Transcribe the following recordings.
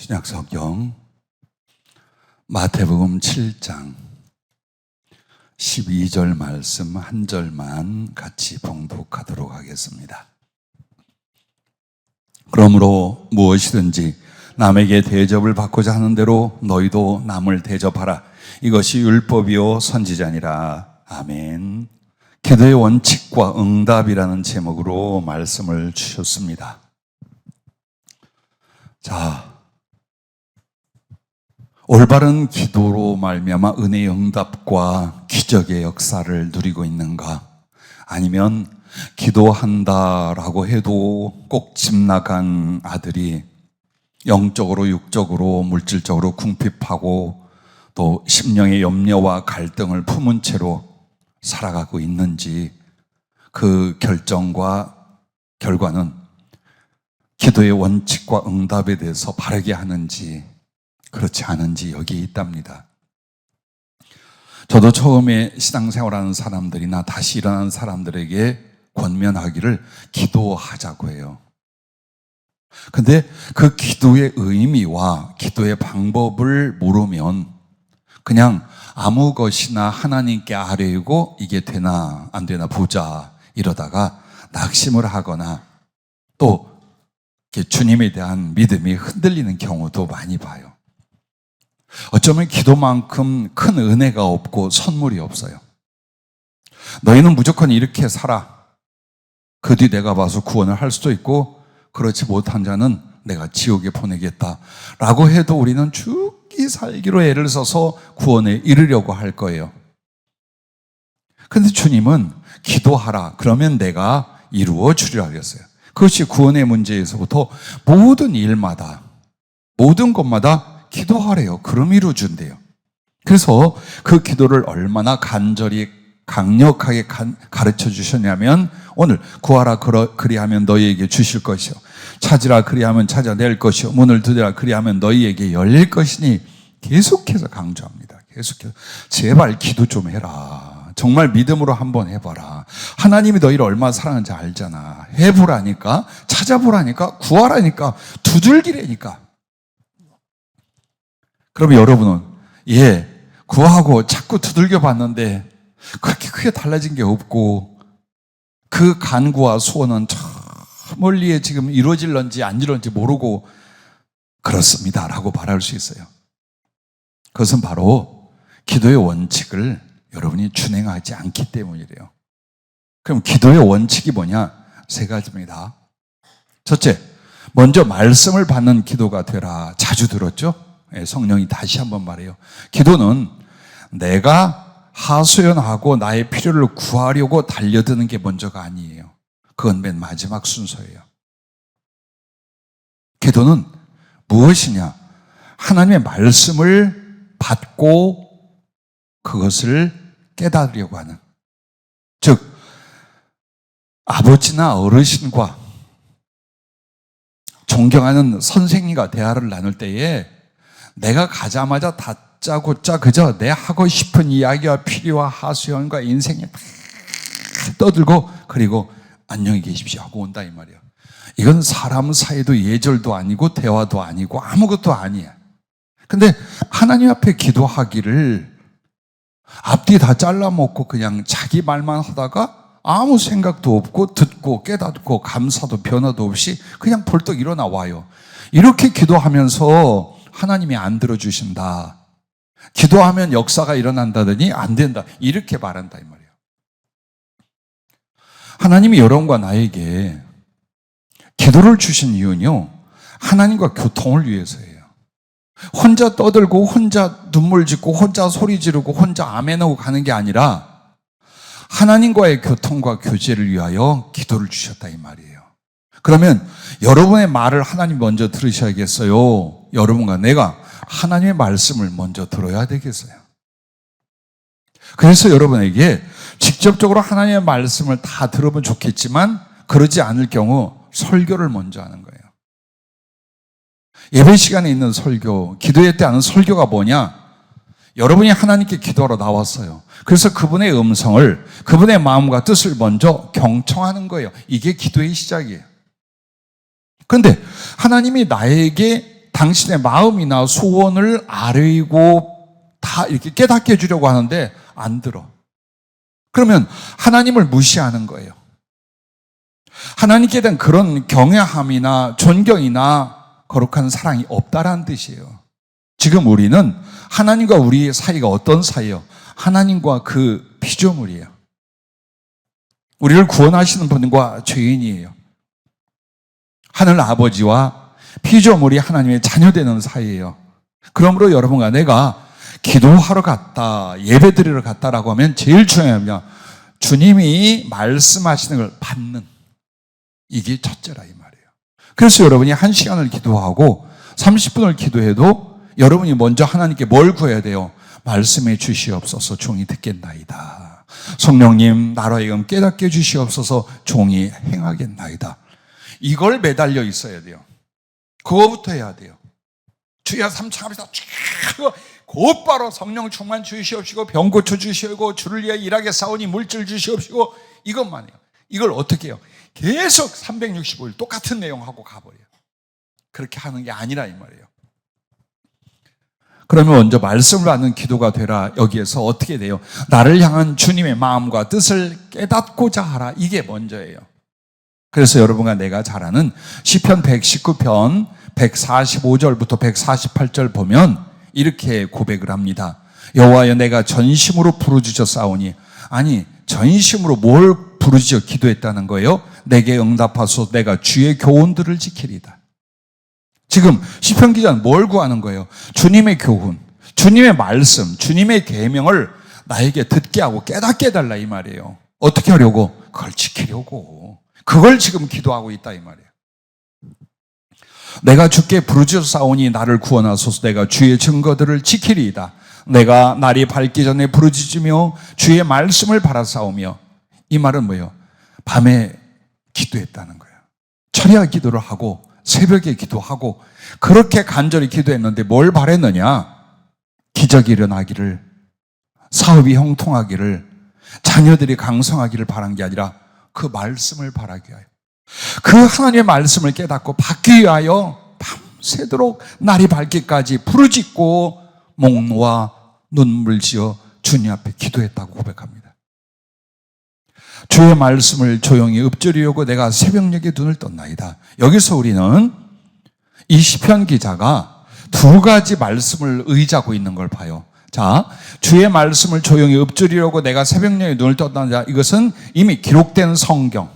신약성경 마태복음 7장 12절 말씀 한 절만 같이 봉독하도록 하겠습니다. 그러므로 무엇이든지 남에게 대접을 받고자 하는 대로 너희도 남을 대접하라. 이것이 율법이요 선지자니라. 아멘. 기도의 원칙과 응답이라는 제목으로 말씀을 주셨습니다. 자, 올바른 기도로 말미암아 은혜의 응답과 기적의 역사를 누리고 있는가? 아니면 기도한다라고 해도 꼭 집 나간 아들이 영적으로 육적으로 물질적으로 궁핍하고 또 심령의 염려와 갈등을 품은 채로 살아가고 있는지, 그 결정과 결과는 기도의 원칙과 응답에 대해서 바르게 하는지 그렇지 않은지 여기에 있답니다. 저도 처음에 신앙생활하는 사람들이나 다시 일어나는 사람들에게 권면하기를 기도하자고 해요. 근데 그 기도의 의미와 기도의 방법을 모르면 그냥 아무 것이나 하나님께 아뢰고 이게 되나 안 되나 보자 이러다가 낙심을 하거나 또 주님에 대한 믿음이 흔들리는 경우도 많이 봐요. 어쩌면 기도만큼 큰 은혜가 없고 선물이 없어요. 너희는 무조건 이렇게 살아. 그 뒤 내가 봐서 구원을 할 수도 있고, 그렇지 못한 자는 내가 지옥에 보내겠다 라고 해도 우리는 죽기 살기로 애를 써서 구원에 이르려고 할 거예요. 근데 주님은 기도하라 그러면 내가 이루어 주리라 그랬어요. 그것이 구원의 문제에서부터 모든 일마다 모든 것마다 기도하래요. 그럼 이루어준대요. 그래서 그 기도를 얼마나 간절히 강력하게 가르쳐 주셨냐면, 오늘 구하라 그리하면 너희에게 주실 것이요, 찾으라 그리하면 찾아낼 것이요, 문을 두드리라 그리하면 너희에게 열릴 것이니 계속해서 강조합니다. 계속해서 제발 기도 좀 해라. 정말 믿음으로 한번 해봐라. 하나님이 너희를 얼마나 사랑하는지 알잖아. 해보라니까, 찾아보라니까, 구하라니까, 두들기라니까. 그러면 여러분은 구하고 자꾸 두들겨 봤는데 그렇게 크게 달라진 게 없고 그 간구와 소원은 저 멀리에 지금 이루어질런지 안 이루어질런지 모르고 그렇습니다 라고 말할 수 있어요. 그것은 바로 기도의 원칙을 여러분이 준행하지 않기 때문이래요. 그럼 기도의 원칙이 뭐냐? 세 가지입니다. 첫째, 먼저 말씀을 받는 기도가 되라. 자주 들었죠? 성령이 다시 한번 말해요. 기도는 내가 하소연하고 나의 필요를 구하려고 달려드는 게 먼저가 아니에요. 그건 맨 마지막 순서예요. 기도는 무엇이냐? 하나님의 말씀을 받고 그것을 깨달으려고 하는, 즉 아버지나 어르신과 존경하는 선생님과 대화를 나눌 때에 내가 가자마자 다짜고짜 그저 내 하고 싶은 이야기와 필요와 하소연과 인생에 다 떠들고 그리고 안녕히 계십시오 하고 온다 이 말이야. 이건 사람 사이도 예절도 아니고 대화도 아니고 아무것도 아니야. 근데 하나님 앞에 기도하기를 앞뒤 다 잘라먹고 그냥 자기 말만 하다가 아무 생각도 없고 듣고 깨닫고 감사도 변화도 없이 그냥 벌떡 일어나 와요. 이렇게 기도하면서 하나님이 안 들어주신다, 기도하면 역사가 일어난다더니 안 된다, 이렇게 말한다 이 말이에요. 하나님이 여러분과 나에게 기도를 주신 이유는요, 하나님과 교통을 위해서예요. 혼자 떠들고 혼자 눈물 짓고 혼자 소리 지르고 혼자 아멘하고 가는 게 아니라 하나님과의 교통과 교제를 위하여 기도를 주셨다 이 말이에요. 그러면 여러분의 말을 하나님 먼저 들으셔야겠어요? 여러분과 내가 하나님의 말씀을 먼저 들어야 되겠어요? 그래서 여러분에게 직접적으로 하나님의 말씀을 다 들으면 좋겠지만 그러지 않을 경우 설교를 먼저 하는 거예요. 예배 시간에 있는 설교, 기도회 때 하는 설교가 뭐냐? 여러분이 하나님께 기도하러 나왔어요. 그래서 그분의 음성을, 그분의 마음과 뜻을 먼저 경청하는 거예요. 이게 기도의 시작이에요. 그런데 하나님이 나에게 당신의 마음이나 소원을 아뢰고 다 이렇게 깨닫게 해주려고 하는데 안 들어. 그러면 하나님을 무시하는 거예요. 하나님께 대한 그런 경외함이나 존경이나 거룩한 사랑이 없다라는 뜻이에요. 지금 우리는 하나님과 우리 사이가 어떤 사이예요? 하나님과 그 피조물이에요. 우리를 구원하시는 분과 죄인이에요. 하늘 아버지와 피조물이 하나님의 자녀되는 사이예요. 그러므로 여러분과 내가 기도하러 갔다, 예배드리러 갔다라고 하면 제일 중요한 건 주님이 말씀하시는 걸 받는, 이게 첫째라 이 말이에요. 그래서 여러분이 1시간을 기도하고 30분을 기도해도 여러분이 먼저 하나님께 뭘 구해야 돼요? 말씀해 주시옵소서 종이 듣겠나이다. 성령님 나로 하여금 깨닫게 해주시옵소서 종이 행하겠나이다. 이걸 매달려 있어야 돼요. 그거부터 해야 돼요. 주여 삼창합니다. 곧바로 성령 충만 주시옵시고 병 고쳐 주시고 주를 위해 일하게 싸우니 물질 주시옵시고 이것만 해요. 이걸 어떻게 해요? 계속 365일 똑같은 내용하고 가버려요. 그렇게 하는 게 아니라 이 말이에요. 그러면 먼저 말씀을 받는 기도가 되라. 여기에서 어떻게 돼요? 나를 향한 주님의 마음과 뜻을 깨닫고자 하라. 이게 먼저예요. 그래서 여러분과 내가 잘 아는 시편 119편 145절부터 148절 보면 이렇게 고백을 합니다. 여호와여 내가 전심으로 부르짖었사오니, 아니 전심으로 뭘 부르짖어 기도했다는 거예요? 내게 응답하소서 내가 주의 교훈들을 지키리다. 지금 시편 기자는 뭘 구하는 거예요? 주님의 교훈, 주님의 말씀, 주님의 계명을 나에게 듣게 하고 깨닫게 해달라 이 말이에요. 어떻게 하려고? 그걸 지키려고. 그걸 지금 기도하고 있다 이 말이에요. 내가 주께 부르짖사오니 나를 구원하소서 내가 주의 증거들을 지키리이다. 내가 날이 밝기 전에 부르짖으며 주의 말씀을 바라싸우며. 이 말은 뭐예요? 밤에 기도했다는 거예요. 철야 기도를 하고 새벽에 기도하고 그렇게 간절히 기도했는데 뭘 바랬느냐? 기적이 일어나기를, 사업이 형통하기를, 자녀들이 강성하기를 바란 게 아니라 그 말씀을 바라기 위하여, 그 하나님의 말씀을 깨닫고 받기 위하여 밤새도록 날이 밝기까지 부르짖고 목 놓아 눈물 지어 주님 앞에 기도했다고 고백합니다. 주의 말씀을 조용히 읊조리려고 내가 새벽녘에 눈을 떴나이다. 여기서 우리는 이 시편 기자가 두 가지 말씀을 의지하고 있는 걸 봐요. 자, 주의 말씀을 조용히 읊조리려고 내가 새벽녘에 눈을 떴다. 이것은 이미 기록된 성경.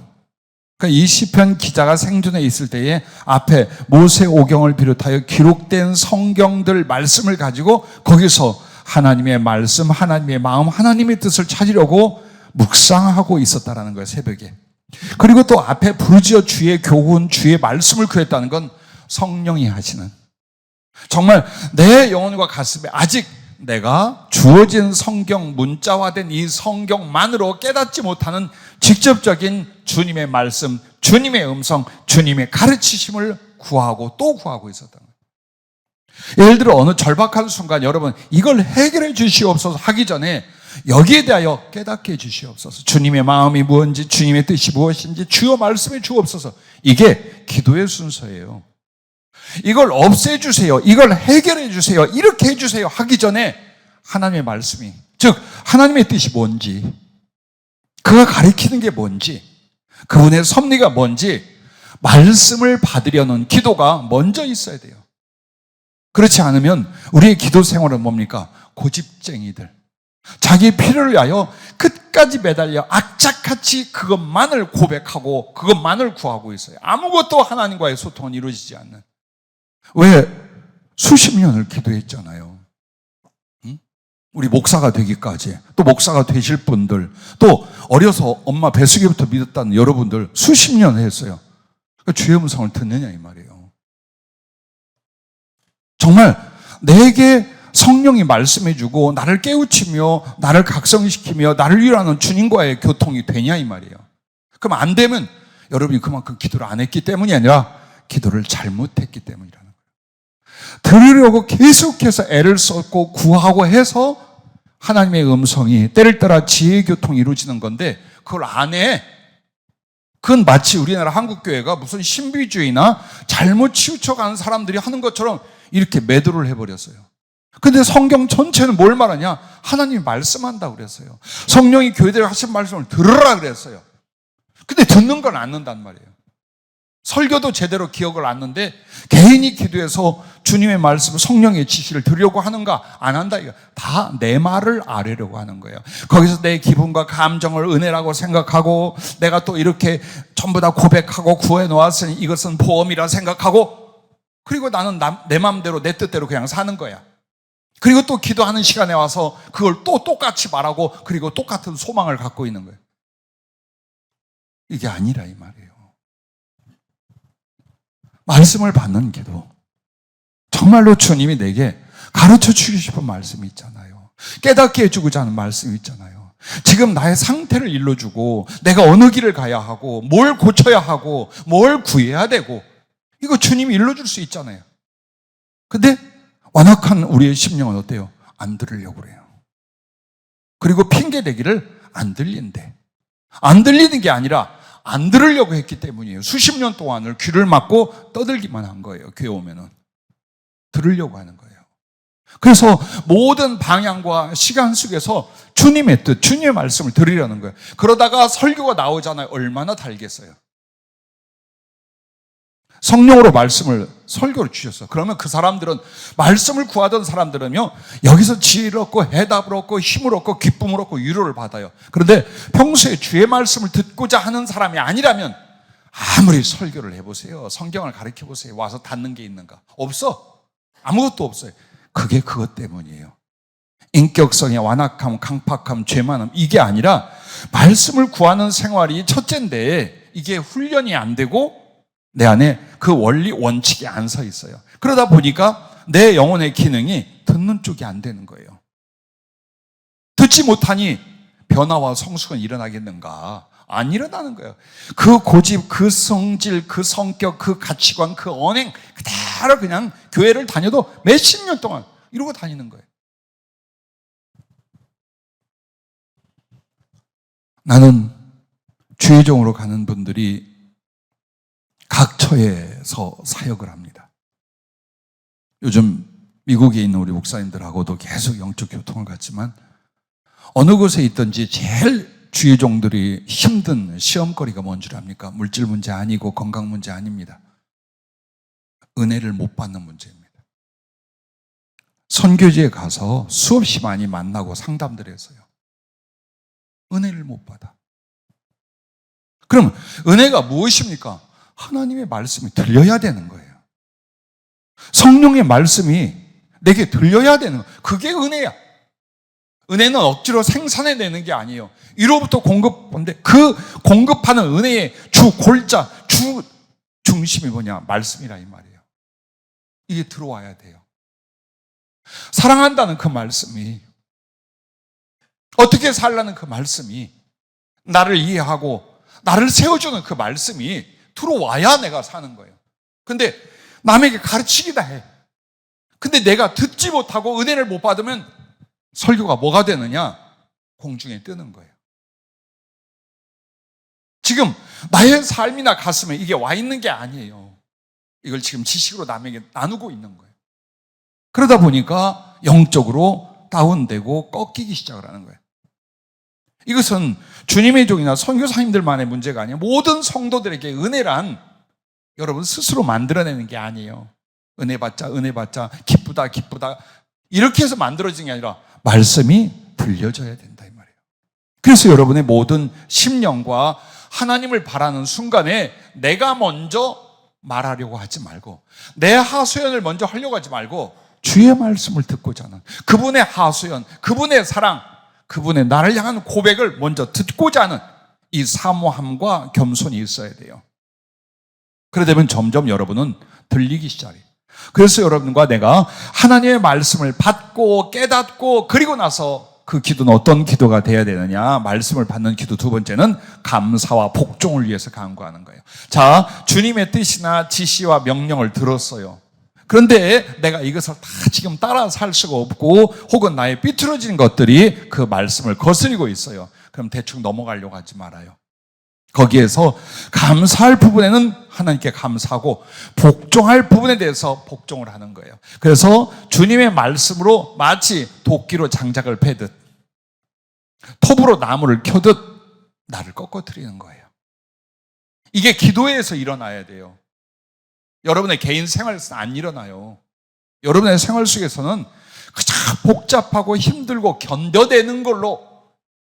그러니까 이 시편 기자가 생존해 있을 때에 앞에 모세오경을 비롯하여 기록된 성경들 말씀을 가지고 거기서 하나님의 말씀, 하나님의 마음, 하나님의 뜻을 찾으려고 묵상하고 있었다라는 거예요, 새벽에. 그리고 또 앞에 부르짖어 주의 교훈, 주의 말씀을 구했다는 건 성령이 하시는, 정말 내 영혼과 가슴에 아직 내가 주어진 성경, 문자화된 이 성경만으로 깨닫지 못하는 직접적인 주님의 말씀, 주님의 음성, 주님의 가르치심을 구하고 또 구하고 있었던 거예요. 예를 들어 어느 절박한 순간 여러분 이걸 해결해 주시옵소서 하기 전에 여기에 대하여 깨닫게 해 주시옵소서. 주님의 마음이 무엇인지, 주님의 뜻이 무엇인지 주여 말씀해 주옵소서. 이게 기도의 순서예요. 이걸 없애주세요, 이걸 해결해 주세요, 이렇게 해주세요 하기 전에 하나님의 말씀이, 즉 하나님의 뜻이 뭔지, 그가 가리키는 게 뭔지, 그분의 섭리가 뭔지 말씀을 받으려는 기도가 먼저 있어야 돼요. 그렇지 않으면 우리의 기도 생활은 뭡니까? 고집쟁이들, 자기 필요를 위하여 끝까지 매달려 악착같이 그것만을 고백하고 그것만을 구하고 있어요. 아무것도 하나님과의 소통은 이루어지지 않는. 왜? 수십 년을 기도했잖아요. 우리 목사가 되기까지, 또 목사가 되실 분들, 또 어려서 엄마 뱃속에부터 믿었다는 여러분들 수십 년 했어요. 그러니까 주의 음성을 듣느냐 이 말이에요. 정말 내게 성령이 말씀해주고 나를 깨우치며 나를 각성시키며 나를 위로하는 주님과의 교통이 되냐 이 말이에요. 그럼 안 되면 여러분이 그만큼 기도를 안 했기 때문이 아니라 기도를 잘못했기 때문이라는 거예요. 들으려고 계속해서 애를 썼고 구하고 해서 하나님의 음성이 때를 따라 지혜의 교통이 이루어지는 건데 그걸 안 해. 그건 마치 우리나라 한국교회가 무슨 신비주의나 잘못 치우쳐가는 사람들이 하는 것처럼 이렇게 매도를 해버렸어요. 근데 성경 전체는 뭘 말하냐? 하나님이 말씀한다고 그랬어요. 성령이 교회들에 하신 말씀을 들으라 그랬어요. 근데 듣는 건 않는단 말이에요. 설교도 제대로 기억을 않는데 개인이 기도해서 주님의 말씀, 성령의 지시를 들으려고 하는가? 안 한다. 이거 다 내 말을 아뢰려고 하는 거예요. 거기서 내 기분과 감정을 은혜라고 생각하고 내가 또 이렇게 전부 다 고백하고 구해 놓았으니 이것은 보험이라 생각하고 그리고 나는 내 마음대로 내 뜻대로 그냥 사는 거야. 그리고 또 기도하는 시간에 와서 그걸 또 똑같이 말하고 그리고 똑같은 소망을 갖고 있는 거예요. 이게 아니라 이 말이에요. 말씀을 받는 기도. 정말로 주님이 내게 가르쳐 주고 싶은 말씀이 있잖아요. 깨닫게 해주고자 하는 말씀이 있잖아요. 지금 나의 상태를 일러주고 내가 어느 길을 가야 하고 뭘 고쳐야 하고 뭘 구해야 되고 이거 주님이 일러줄 수 있잖아요. 근데 완악한 우리의 심령은 어때요? 안 들으려고 그래요. 그리고 핑계대기를 안 들린대. 안 들리는 게 아니라 안 들으려고 했기 때문이에요. 수십 년 동안을 귀를 막고 떠들기만 한 거예요. 교회 오면은. 들으려고 하는 거예요. 그래서 모든 방향과 시간 속에서 주님의 뜻, 주님의 말씀을 들으려는 거예요. 그러다가 설교가 나오잖아요. 얼마나 달겠어요. 성령으로 말씀을 설교를 주셨어요. 그러면 그 사람들은 말씀을 구하던 사람들은요 여기서 지혜를 얻고 해답을 얻고 힘을 얻고 기쁨을 얻고 위로를 받아요. 그런데 평소에 주의 말씀을 듣고자 하는 사람이 아니라면 아무리 설교를 해보세요. 성경을 가르쳐보세요. 와서 닿는 게 있는가? 없어. 아무것도 없어요. 그게 그것 때문이에요. 인격성의 완악함, 강팍함, 죄만함 이게 아니라 말씀을 구하는 생활이 첫째인데 이게 훈련이 안 되고 내 안에 그 원리 원칙이 안 서 있어요. 그러다 보니까 내 영혼의 기능이 듣는 쪽이 안 되는 거예요. 듣지 못하니 변화와 성숙은 일어나겠는가? 안 일어나는 거예요. 그 고집, 그 성질, 그 성격, 그 가치관, 그 언행 그대로 그냥 교회를 다녀도 몇십 년 동안 이러고 다니는 거예요. 나는 주의종으로 가는 분들이 각처에서 사역을 합니다. 요즘 미국에 있는 우리 목사님들하고도 계속 영적 교통을 갖지만 어느 곳에 있든지 제일 주의종들이 힘든 시험거리가 뭔 줄 압니까? 물질 문제 아니고 건강 문제 아닙니다. 은혜를 못 받는 문제입니다. 선교지에 가서 수없이 많이 만나고 상담들 해서요. 은혜를 못 받아. 그럼 은혜가 무엇입니까? 하나님의 말씀이 들려야 되는 거예요. 성령의 말씀이 내게 들려야 되는 거예요. 그게 은혜야. 은혜는 억지로 생산해내는 게 아니에요. 위로부터 공급인데 그 공급하는 은혜의 주 골자, 주 중심이 뭐냐? 말씀이라 이 말이에요. 이게 들어와야 돼요. 사랑한다는 그 말씀이 어떻게 살라는 그 말씀이 나를 이해하고 나를 세워주는 그 말씀이 들어와야 내가 사는 거예요. 근데 남에게 가르치기다 해. 근데 내가 듣지 못하고 은혜를 못 받으면 설교가 뭐가 되느냐? 공중에 뜨는 거예요. 지금 나의 삶이나 가슴에 이게 와 있는 게 아니에요. 이걸 지금 지식으로 남에게 나누고 있는 거예요. 그러다 보니까 영적으로 다운되고 꺾이기 시작을 하는 거예요. 이것은 주님의 종이나 선교사님들만의 문제가 아니에요. 모든 성도들에게 은혜란 여러분 스스로 만들어내는 게 아니에요. 은혜 받자, 기쁘다, 기쁘다. 이렇게 해서 만들어지는 게 아니라 말씀이 들려져야 된다 이 말이에요. 그래서 여러분의 모든 심령과 하나님을 바라는 순간에 내가 먼저 말하려고 하지 말고 내 하소연을 먼저 하려고 하지 말고 주의 말씀을 듣고자 하는 그분의 하소연, 그분의 사랑, 그분의 나를 향한 고백을 먼저 듣고자 하는 이 사모함과 겸손이 있어야 돼요. 그러다면 점점 여러분은 들리기 시작해요. 그래서 여러분과 내가 하나님의 말씀을 받고 깨닫고 그리고 나서 그 기도는 어떤 기도가 돼야 되느냐? 말씀을 받는 기도 두 번째는 감사와 복종을 위해서 간구하는 거예요. 자, 주님의 뜻이나 지시와 명령을 들었어요. 그런데 내가 이것을 다 지금 따라 살 수가 없고 혹은 나의 삐뚤어진 것들이 그 말씀을 거스리고 있어요. 그럼 대충 넘어가려고 하지 말아요. 거기에서 감사할 부분에는 하나님께 감사하고 복종할 부분에 대해서 복종을 하는 거예요. 그래서 주님의 말씀으로 마치 도끼로 장작을 패듯 톱으로 나무를 켜듯 나를 꺾어뜨리는 거예요. 이게 기도에서 일어나야 돼요. 여러분의 개인 생활에서는 안 일어나요. 여러분의 생활 속에서는 그저 복잡하고 힘들고 견뎌내는 걸로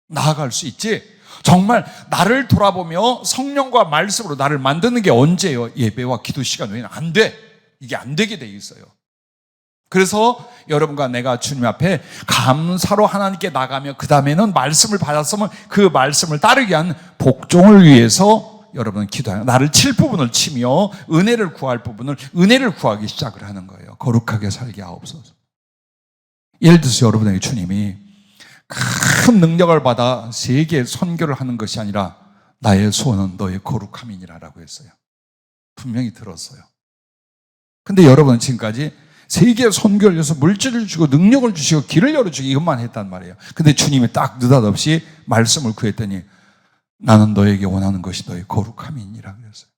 나아갈 수 있지, 정말 나를 돌아보며 성령과 말씀으로 나를 만드는 게 언제예요? 예배와 기도 시간 외에는 안 돼. 이게 안 되게 돼 있어요. 그래서 여러분과 내가 주님 앞에 감사로 하나님께 나가며 그 다음에는 말씀을 받았으면 그 말씀을 따르기 위한 복종을 위해서 여러분은 기도하여 나를 칠 부분을 치며 은혜를 구할 부분을 은혜를 구하기 시작을 하는 거예요. 거룩하게 살게 하옵소서. 예를 들어서 여러분에게 주님이 큰 능력을 받아 세계 선교를 하는 것이 아니라 나의 소원은 너의 거룩함이니라라고 했어요. 분명히 들었어요. 근데 여러분은 지금까지 세계 선교를 위해서 물질을 주고 능력을 주시고 길을 열어주고 이것만 했단 말이에요. 근데 주님이 딱 느닷없이 말씀을 구했더니 나는 너에게 원하는 것이 너의 거룩함이니라 그랬어요.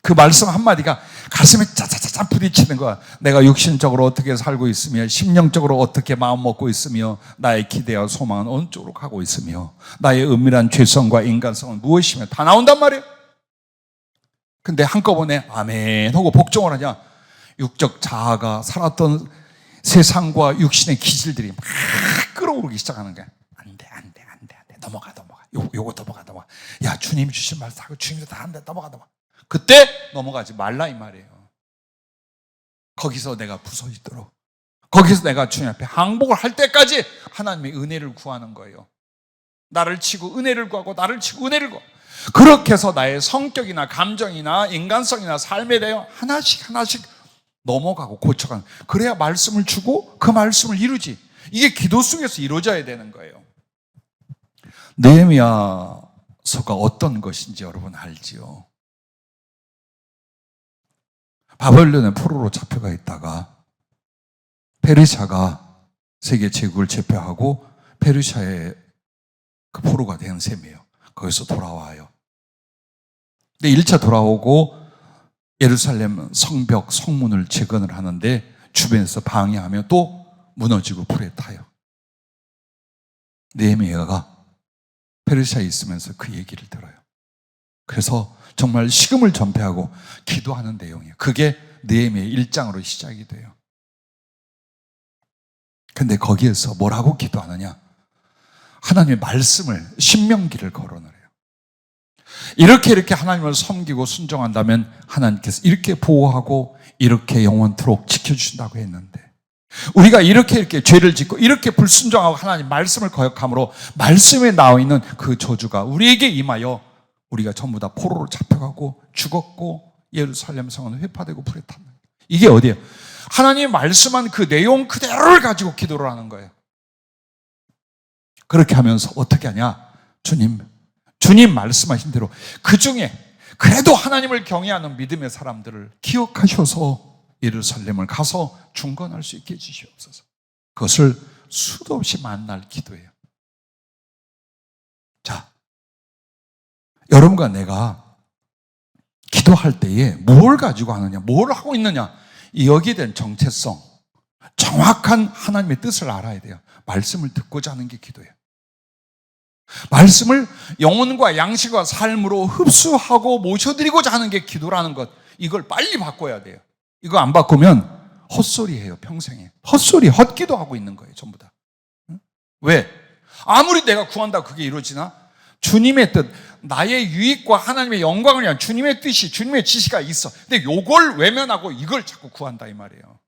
그 말씀 한마디가 가슴에 짜자자자 부딪히는 거야. 내가 육신적으로 어떻게 살고 있으며 심령적으로 어떻게 마음 먹고 있으며 나의 기대와 소망은 어느 쪽으로 가고 있으며 나의 은밀한 죄성과 인간성은 무엇이며 다 나온단 말이에요. 근데 한꺼번에 아멘 하고 복종을 하냐, 육적 자아가 살았던 세상과 육신의 기질들이 막 끌어오르기 시작하는 거야. 안 돼. 넘어가. 요거 넘어가. 야, 주님 주신 말씀 하고 주님도 다 한다. 넘어가. 그때 넘어가지 말라 이 말이에요. 거기서 내가 부서지도록, 거기서 내가 주님 앞에 항복을 할 때까지 하나님의 은혜를 구하는 거예요. 나를 치고 은혜를 구하고 나를 치고 은혜를 구하고, 그렇게 해서 나의 성격이나 감정이나 인간성이나 삶에 대해 하나씩 넘어가고 고쳐가는, 그래야 말씀을 주고 그 말씀을 이루지. 이게 기도 속에서 이루어져야 되는 거예요. 느헤미야서가 어떤 것인지 여러분 알지요? 바벨론의 포로로 잡혀가 있다가 페르시아가 세계 제국을 제패하고 페르시아의 그 포로가 된 셈이에요. 거기서 돌아와요. 근데 1차 돌아오고 예루살렘 성벽, 성문을 재건을 하는데 주변에서 방해하며 또 무너지고 불에 타요. 느헤미야가 페르시아에 있으면서 그 얘기를 들어요. 그래서 정말 식음을 전폐하고 기도하는 내용이에요. 그게 느헤미야 1장으로 시작이 돼요. 근데 거기에서 뭐라고 기도하느냐? 하나님의 말씀을, 신명기를 거론을 해요. 이렇게 하나님을 섬기고 순종한다면 하나님께서 이렇게 보호하고 이렇게 영원토록 지켜주신다고 했는데, 우리가 이렇게 죄를 짓고 이렇게 불순종하고 하나님 말씀을 거역함으로 말씀에 나와 있는 그 저주가 우리에게 임하여 우리가 전부 다 포로로 잡혀가고 죽었고 예루살렘 성은 회파되고 불에 탔는, 이게 어디예요? 하나님이 말씀한 그 내용 그대로를 가지고 기도를 하는 거예요. 그렇게 하면서 어떻게 하냐? 주님 말씀하신 대로 그 중에 그래도 하나님을 경외하는 믿음의 사람들을 기억하셔서 예루살렘을 가서 중건할 수 있게 해주시옵소서. 그것을 수도 없이 만날 기도예요. 자, 여러분과 내가 기도할 때에 뭘 가지고 하느냐, 뭘 하고 있느냐, 여기에 대한 정체성, 정확한 하나님의 뜻을 알아야 돼요. 말씀을 듣고자 하는 게 기도예요. 말씀을 영혼과 양식과 삶으로 흡수하고 모셔드리고자 하는 게 기도라는 것, 이걸 빨리 바꿔야 돼요. 이거 안 바꾸면 헛소리해요, 평생에. 헛소리, 헛기도하고 있는 거예요, 전부 다. 왜? 아무리 내가 구한다고 그게 이루어지나? 주님의 뜻, 나의 유익과 하나님의 영광을 위한 주님의 뜻이, 주님의 지시가 있어. 근데 요걸 외면하고 이걸 자꾸 구한다 이 말이에요.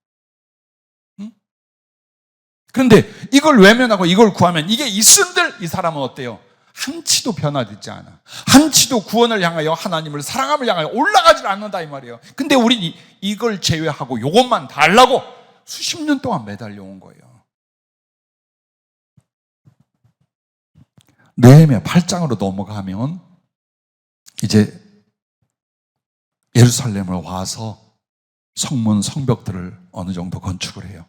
그런데 이걸 외면하고 이걸 구하면 이게 있은들 이 사람은 어때요? 한치도 변화되지 않아. 한치도 구원을 향하여 하나님을 사랑함을 향하여 올라가질 않는다 이 말이에요. 근데 우린 이걸 제외하고 이것만 달라고 수십 년 동안 매달려 온 거예요. 느헤미야 8장으로 넘어가면 이제 예루살렘을 와서 성문, 성벽들을 어느 정도 건축을 해요.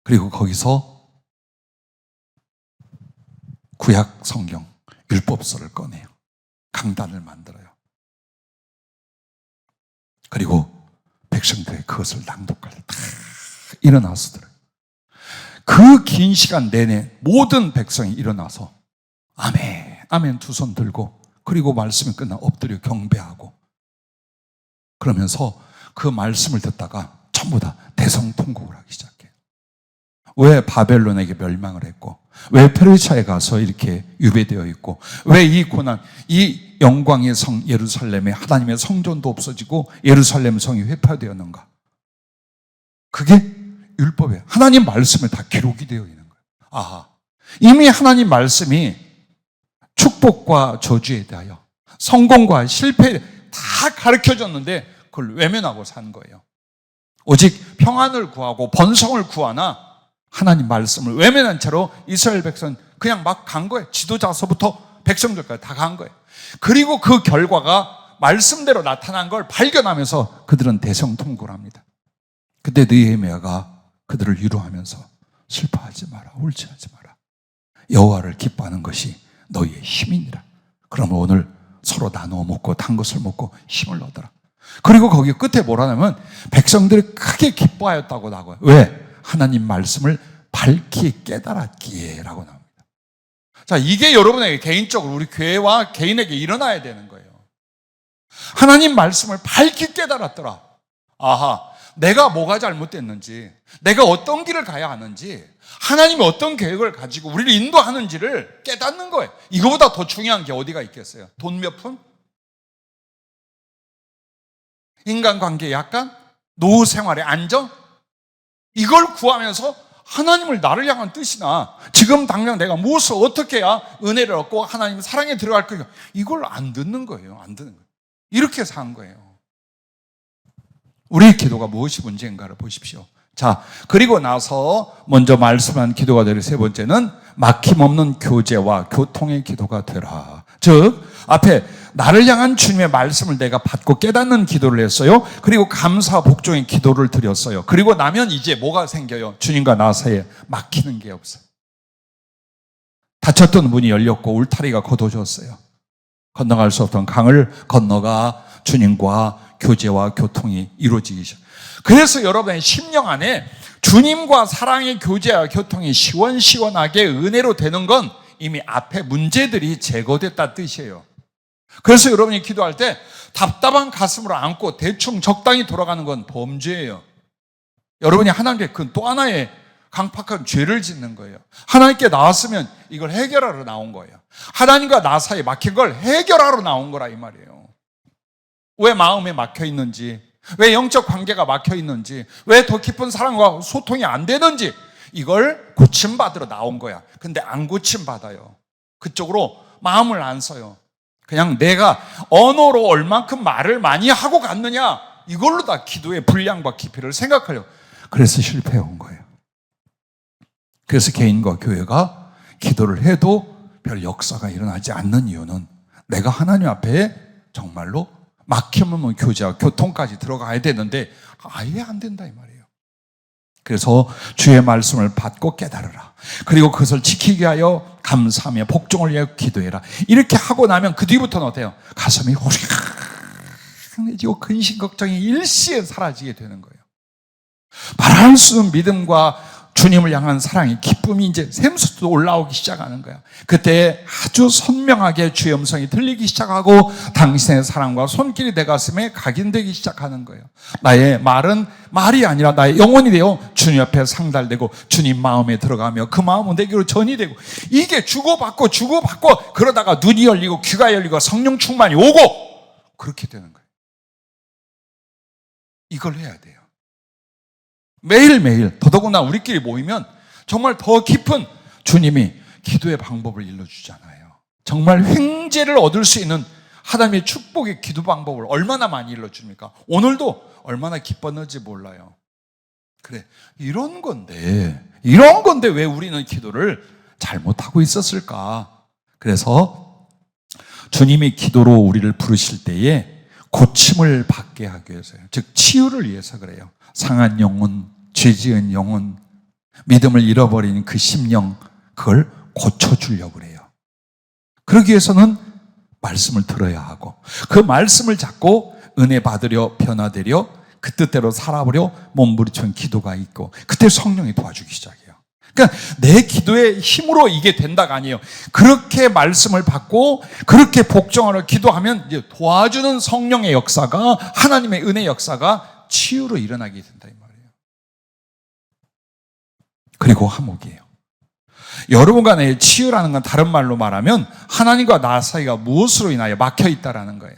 그리고 거기서 구약 성경, 율법서를 꺼내요. 강단을 만들어요. 그리고 백성들이 그것을 낭독할 때 다 일어나서 들어요. 그 긴 시간 내내 모든 백성이 일어나서 아멘, 아멘 두 손 들고, 그리고 말씀이 끝나 엎드려 경배하고, 그러면서 그 말씀을 듣다가 전부 다 대성통곡을 하기 시작해요. 왜 바벨론에게 멸망을 했고, 왜 페르시아에 가서 이렇게 유배되어 있고, 왜 이 고난, 이 영광의 성 예루살렘에 하나님의 성전도 없어지고 예루살렘 성이 회파되었는가? 그게 율법에 하나님 말씀에 다 기록이 되어 있는 거예요. 아하, 이미 하나님 말씀이 축복과 저주에 대하여, 성공과 실패에 다 가르쳐줬는데 그걸 외면하고 산 거예요. 오직 평안을 구하고 번성을 구하나 하나님 말씀을 외면한 채로 이스라엘 백성 그냥 막 간 거예요. 지도자서부터 백성들까지 다 간 거예요. 그리고 그 결과가 말씀대로 나타난 걸 발견하면서 그들은 대성통곡을 합니다. 그때 느헤미야가 그들을 위로하면서 슬퍼하지 마라, 울지하지 마라. 여호와를 기뻐하는 것이 너희의 힘이니라. 그러면 오늘 서로 나누어 먹고 단 것을 먹고 힘을 얻어라. 그리고 거기 끝에 뭐라 하냐면 백성들이 크게 기뻐하였다고 나와요. 왜? 하나님 말씀을 밝히 깨달았기에 라고 나옵니다. 자, 이게 여러분에게 개인적으로 우리 교회와 개인에게 일어나야 되는 거예요. 하나님 말씀을 밝히 깨달았더라. 아하, 내가 뭐가 잘못됐는지, 내가 어떤 길을 가야 하는지, 하나님이 어떤 계획을 가지고 우리를 인도하는지를 깨닫는 거예요. 이거보다 더 중요한 게 어디가 있겠어요? 돈 몇 푼? 인간관계의 약간? 노후 생활의 안정? 이걸 구하면서 하나님을 나를 향한 뜻이나 지금 당장 내가 무엇을 어떻게 해야 은혜를 얻고 하나님 사랑에 들어갈 거예요. 이걸 안 듣는 거예요. 안 듣는 거예요. 이렇게 산 거예요. 우리의 기도가 무엇이 문제인가를 보십시오. 자, 그리고 나서 먼저 말씀한 기도가 되는 세 번째는 막힘없는 교제와 교통의 기도가 되라. 즉, 앞에 나를 향한 주님의 말씀을 내가 받고 깨닫는 기도를 했어요. 그리고 감사 복종의 기도를 드렸어요. 그리고 나면 이제 뭐가 생겨요? 주님과 나 사이에 막히는 게 없어요. 닫혔던 문이 열렸고 울타리가 걷어졌어요. 건너갈 수 없던 강을 건너가 주님과 교제와 교통이 이루어지기 시작. 그래서 여러분의 심령 안에 주님과 사랑의 교제와 교통이 시원시원하게 은혜로 되는 건 이미 앞에 문제들이 제거됐다는 뜻이에요. 그래서 여러분이 기도할 때 답답한 가슴으로 안고 대충 적당히 돌아가는 건 범죄예요. 여러분이 하나님께 그 또 하나의 강팍한 죄를 짓는 거예요. 하나님께 나왔으면 이걸 해결하러 나온 거예요. 하나님과 나 사이에 막힌 걸 해결하러 나온 거라 이 말이에요. 왜 마음에 막혀 있는지, 왜 영적 관계가 막혀 있는지, 왜 더 깊은 사랑과 소통이 안 되는지 이걸 고침받으러 나온 거야. 근데 안 고침받아요. 그쪽으로 마음을 안 써요. 그냥 내가 언어로 얼만큼 말을 많이 하고 갔느냐 이걸로 다 기도의 분량과 깊이를 생각하려고. 그래서 실패해온 거예요. 그래서 개인과 교회가 기도를 해도 별 역사가 일어나지 않는 이유는 내가 하나님 앞에 정말로 막힘없는 교제와 교통까지 들어가야 되는데 아예 안 된다 이 말이에요. 그래서 주의 말씀을 받고 깨달으라. 그리고 그것을 지키게 하여 감사하며 복종을 위하여 기도해라. 이렇게 하고 나면 그 뒤부터는 어때요? 가슴이 호락해지고 근심 걱정이 일시에 사라지게 되는 거예요. 말할 수 없는 믿음과 주님을 향한 사랑이, 기쁨이 이제 샘솟도 올라오기 시작하는 거야. 그때 아주 선명하게 주의 음성이 들리기 시작하고 당신의 사랑과 손길이 내 가슴에 각인되기 시작하는 거예요. 나의 말은 말이 아니라 나의 영혼이 되어 주님 앞에 상달되고 주님 마음에 들어가며 그 마음은 내게로 전이 되고, 이게 주고받고 그러다가 눈이 열리고 귀가 열리고 성령 충만이 오고 그렇게 되는 거예요. 이걸 해야 돼요. 매일매일, 더더구나 우리끼리 모이면 정말 더 깊은 주님이 기도의 방법을 일러주잖아요. 정말 횡재를 얻을 수 있는 하나님의 축복의 기도 방법을 얼마나 많이 일러줍니까? 오늘도 얼마나 기뻤는지 몰라요. 그래, 이런 건데 왜 우리는 기도를 잘못하고 있었을까? 그래서 주님이 기도로 우리를 부르실 때에 고침을 받게 하기 위해서요. 즉 치유를 위해서 그래요. 상한 영혼, 죄 지은 영혼, 믿음을 잃어버린 그 심령, 그걸 고쳐주려고 그래요. 그러기 위해서는 말씀을 들어야 하고 그 말씀을 잡고 은혜 받으려 변화되려 그 뜻대로 살아보려 몸부림치는 기도가 있고 그때 성령이 도와주기 시작해요. 그러니까 내 기도의 힘으로 이게 된다가 아니에요. 그렇게 말씀을 받고 그렇게 복종하러 기도하면 이제 도와주는 성령의 역사가 하나님의 은혜 역사가 치유로 일어나게 된다 이 말이에요. 그리고 화목이에요. 여러분 간의 치유라는 건 다른 말로 말하면 하나님과 나 사이가 무엇으로 인하여 막혀 있다라는 거예요.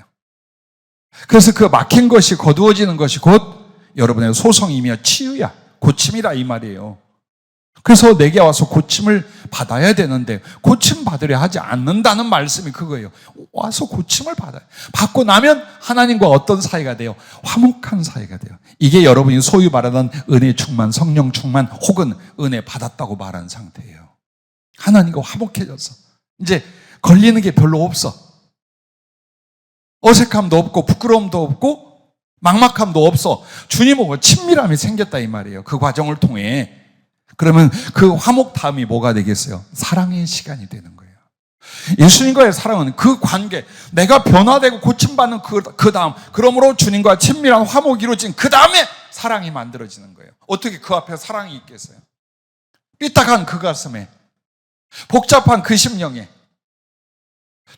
그래서 그 막힌 것이 거두어지는 것이 곧 여러분의 소성이며 치유야, 고침이라 이 말이에요. 그래서 내게 와서 고침을 받아야 되는데 고침 받으려 하지 않는다는 말씀이 그거예요. 와서 고침을 받아요. 받고 나면 하나님과 어떤 사이가 돼요? 화목한 사이가 돼요. 이게 여러분이 소위 말하는 은혜 충만, 성령 충만 혹은 은혜 받았다고 말하는 상태예요. 하나님과 화목해져서 이제 걸리는 게 별로 없어. 어색함도 없고 부끄러움도 없고 막막함도 없어. 주님하고 친밀함이 생겼다 이 말이에요. 그 과정을 통해. 그러면 그 화목 다음이 뭐가 되겠어요? 사랑의 시간이 되는 거예요. 예수님과의 사랑은 그 관계, 내가 변화되고 고침받는 그 다음, 그러므로 주님과 친밀한 화목이 이루어진 그 다음에 사랑이 만들어지는 거예요. 어떻게 그 앞에 사랑이 있겠어요? 삐딱한 그 가슴에, 복잡한 그 심령에,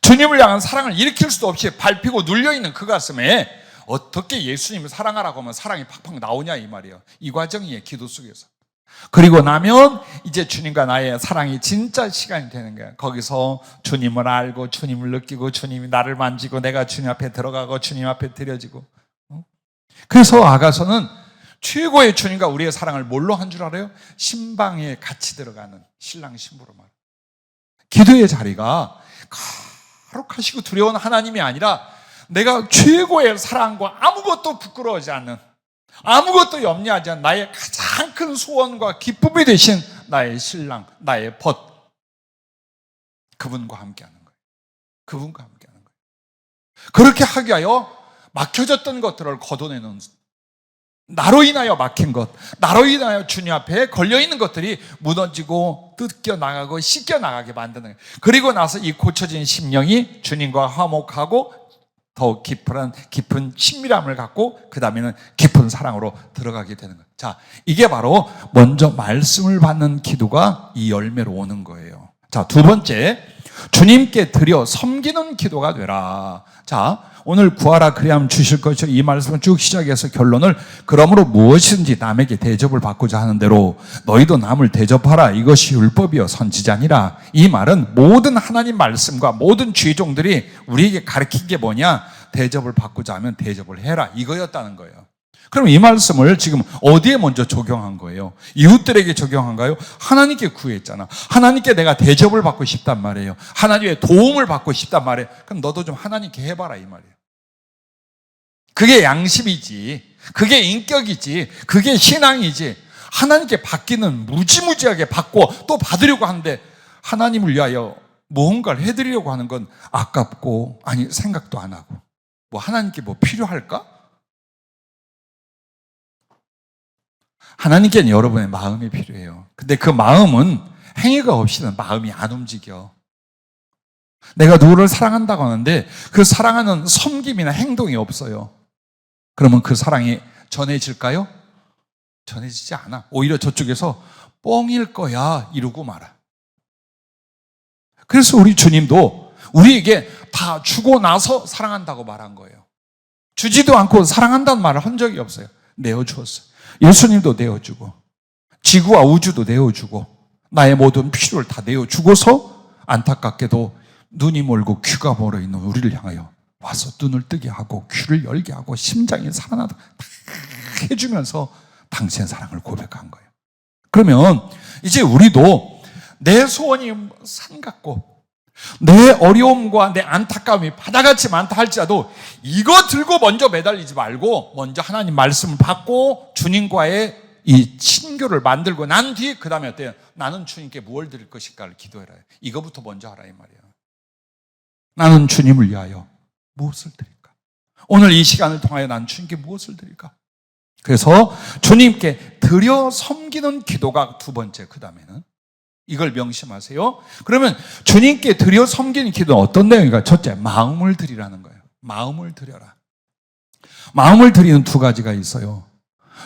주님을 향한 사랑을 일으킬 수도 없이 밟히고 눌려있는 그 가슴에 어떻게 예수님을 사랑하라고 하면 사랑이 팍팍 나오냐 이 말이에요. 이 과정이에요. 기도 속에서. 그리고 나면 이제 주님과 나의 사랑이 진짜 시간이 되는 거예요. 거기서 주님을 알고 주님을 느끼고 주님이 나를 만지고 내가 주님 앞에 들어가고 주님 앞에 드려지고. 그래서 아가서는 최고의 주님과 우리의 사랑을 뭘로 한 줄 알아요? 신방에 같이 들어가는 신랑 신부로 말. 기도의 자리가 거룩하시고 두려운 하나님이 아니라 내가 최고의 사랑과 아무것도 부끄러워하지 않는, 아무것도 염려하지 않는 나의 가장 큰 소원과 기쁨이 되신 나의 신랑, 나의 벗, 그분과 함께하는 거예요. 그분과 함께하는 거예요. 그렇게 하기 위하여 막혀졌던 것들을 걷어내는, 나로 인하여 막힌 것, 나로 인하여 주님 앞에 걸려있는 것들이 무너지고 뜯겨나가고 씻겨나가게 만드는 거예요. 그리고 나서 이 고쳐진 심령이 주님과 화목하고 더욱 깊은 친밀함을 갖고 그 다음에는 깊은 사랑으로 들어가게 되는 거예요. 자, 이게 바로 먼저 말씀을 받는 기도가 이 열매로 오는 거예요. 자, 두 번째, 주님께 드려 섬기는 기도가 되라. 자, 오늘 구하라 그리하면 주실 것이요. 이 말씀을 쭉 시작해서 결론을 그러므로 무엇이든지 남에게 대접을 받고자 하는 대로 너희도 남을 대접하라. 이것이 율법이요 선지자니라. 이 말은 모든 하나님 말씀과 모든 죄종들이 우리에게 가르친 게 뭐냐? 대접을 받고자 하면 대접을 해라. 이거였다는 거예요. 그럼 이 말씀을 지금 어디에 먼저 적용한 거예요? 이웃들에게 적용한가요? 하나님께 구했잖아. 하나님께 내가 대접을 받고 싶단 말이에요. 하나님의 도움을 받고 싶단 말이에요. 그럼 너도 좀 하나님께 해봐라 이 말이에요. 그게 양심이지, 그게 인격이지, 그게 신앙이지. 하나님께 받기는 무지무지하게 받고 또 받으려고 하는데 하나님을 위하여 무언가를 해드리려고 하는 건 아깝고, 아니 생각도 안 하고, 뭐 하나님께 뭐 필요할까? 하나님께는 여러분의 마음이 필요해요. 근데 그 마음은 행위가 없이는 마음이 안 움직여. 내가 누구를 사랑한다고 하는데 그 사랑하는 섬김이나 행동이 없어요. 그러면 그 사랑이 전해질까요? 전해지지 않아. 오히려 저쪽에서 뻥일 거야 이러고 말아. 그래서 우리 주님도 우리에게 다 주고 나서 사랑한다고 말한 거예요. 주지도 않고 사랑한다는 말을 한 적이 없어요. 내어주었어요. 예수님도 내어주고 지구와 우주도 내어주고 나의 모든 필요를 다 내어주고서 안타깝게도 눈이 멀고 귀가 멀어 있는 우리를 향하여 와서 눈을 뜨게 하고 귀를 열게 하고 심장이 살아나도록 다 해주면서 당신의 사랑을 고백한 거예요. 그러면 이제 우리도 내 소원이 산 같고 내 어려움과 내 안타까움이 바다같이 많다 할지라도 이거 들고 먼저 매달리지 말고 먼저 하나님 말씀을 받고 주님과의 이 친교를 만들고 난 뒤에 그 다음에 어때요? 나는 주님께 무엇을 드릴 것일까를 기도해라. 이거부터 먼저 하라 이 말이에요. 나는 주님을 위하여 무엇을 드릴까? 오늘 이 시간을 통하여 난 주님께 무엇을 드릴까? 그래서 주님께 드려 섬기는 기도가 두 번째, 그 다음에는 이걸 명심하세요. 그러면 주님께 드려 섬기는 기도는 어떤 내용인가? 첫째, 마음을 드리라는 거예요. 마음을 드려라. 마음을 드리는 두 가지가 있어요.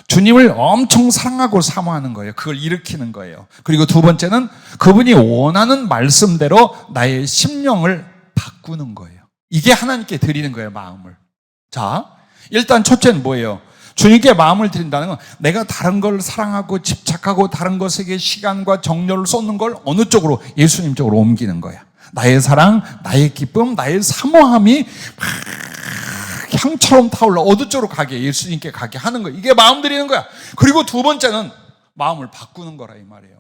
주님을 엄청 사랑하고 사모하는 거예요. 그걸 일으키는 거예요. 그리고 두 번째는 그분이 원하는 말씀대로 나의 심령을 바꾸는 거예요. 이게 하나님께 드리는 거예요, 마음을. 자, 일단 첫째는 뭐예요? 주님께 마음을 드린다는 건 내가 다른 걸 사랑하고 집착하고 다른 것에게 시간과 정열을 쏟는 걸 어느 쪽으로? 예수님 쪽으로 옮기는 거야. 나의 사랑, 나의 기쁨, 나의 사모함이 막 향처럼 타올라 어느 쪽으로 가게? 예수님께 가게 하는 거야. 이게 마음 드리는 거야. 그리고 두 번째는 마음을 바꾸는 거라 이 말이에요.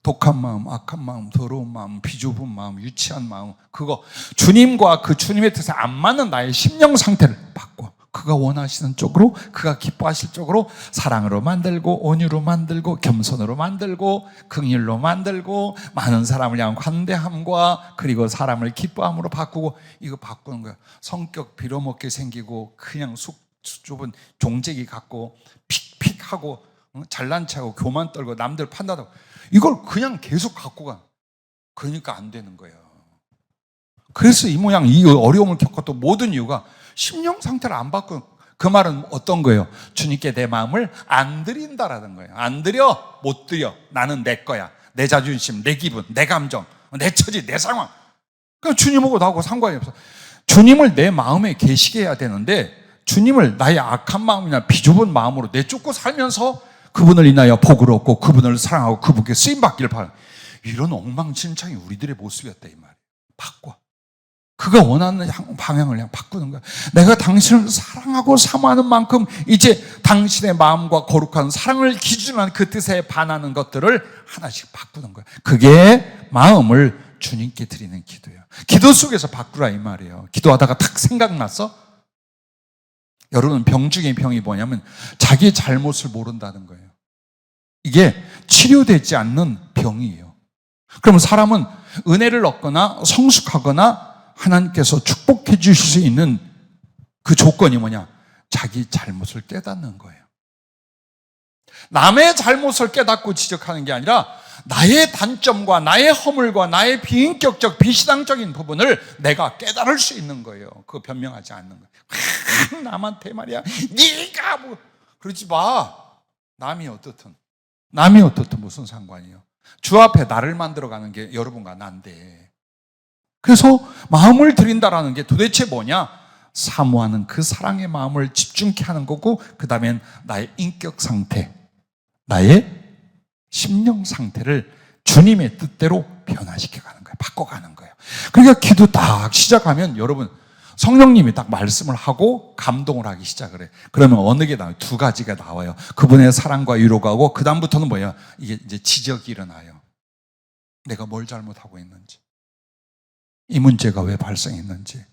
독한 마음, 악한 마음, 더러운 마음, 비좁은 마음, 유치한 마음, 그거 주님과 그 주님의 뜻에 안 맞는 나의 심령 상태를 바꿔. 그가 원하시는 쪽으로, 그가 기뻐하실 쪽으로 사랑으로 만들고 온유로 만들고 겸손으로 만들고 긍휼로 만들고 많은 사람을 향한 관대함과 그리고 사람을 기뻐함으로 바꾸고, 이거 바꾸는 거야. 성격 빌어먹게 생기고 그냥 속 좁은 종재기 갖고 픽픽하고 잘난 체하고 교만 떨고 남들 판단하고 이걸 그냥 계속 갖고 가. 그러니까 안 되는 거예요. 그래서 이 모양 이 어려움을 겪었던 모든 이유가 심령 상태를 안 바꾸는. 그 말은 어떤 거예요? 주님께 내 마음을 안 드린다라는 거예요. 안 드려, 못 드려. 나는 내 거야. 내 자존심, 내 기분, 내 감정, 내 처지, 내 상황. 그냥 주님하고 나하고 상관이 없어. 주님을 내 마음에 계시게 해야 되는데 주님을 나의 악한 마음이나 비좁은 마음으로 내쫓고 살면서 그분을 인하여 복을 얻고 그분을 사랑하고 그분께 쓰임받기를 바라는, 이런 엉망진창이 우리들의 모습이었다 이 말이에요. 바꿔. 그가 원하는 방향을 그냥 바꾸는 거야. 내가 당신을 사랑하고 사모하는 만큼 이제 당신의 마음과 거룩한 사랑을 기준으로 한 그 뜻에 반하는 것들을 하나씩 바꾸는 거야. 그게 마음을 주님께 드리는 기도예요. 기도 속에서 바꾸라 이 말이에요. 기도하다가 탁 생각났어? 여러분, 병 중에 병이 뭐냐면 자기 잘못을 모른다는 거예요. 이게 치료되지 않는 병이에요. 그러면 사람은 은혜를 얻거나 성숙하거나 하나님께서 축복해 주실 수 있는 그 조건이 뭐냐? 자기 잘못을 깨닫는 거예요. 남의 잘못을 깨닫고 지적하는 게 아니라 나의 단점과 나의 허물과 나의 비인격적 비신앙적인 부분을 내가 깨달을 수 있는 거예요. 그거 변명하지 않는 거예요. 남한테 말이야 네가 뭐 그러지 마. 남이 어떻든 무슨 상관이에요. 주 앞에 나를 만들어가는 게 여러분과 난데, 그래서 마음을 드린다라는 게 도대체 뭐냐? 사모하는 그 사랑의 마음을 집중케 하는 거고, 그 다음엔 나의 인격 상태, 나의 심령 상태를 주님의 뜻대로 변화시켜가는 거예요. 바꿔가는 거예요. 그러니까 기도 딱 시작하면 여러분, 성령님이 딱 말씀을 하고 감동을 하기 시작을 해요. 그러면 어느 게 나와요? 두 가지가 나와요. 그분의 사랑과 위로가 오고, 그 다음부터는 뭐예요? 이게 이제 지적이 일어나요. 내가 뭘 잘못하고 있는지, 이 문제가 왜 발생했는지,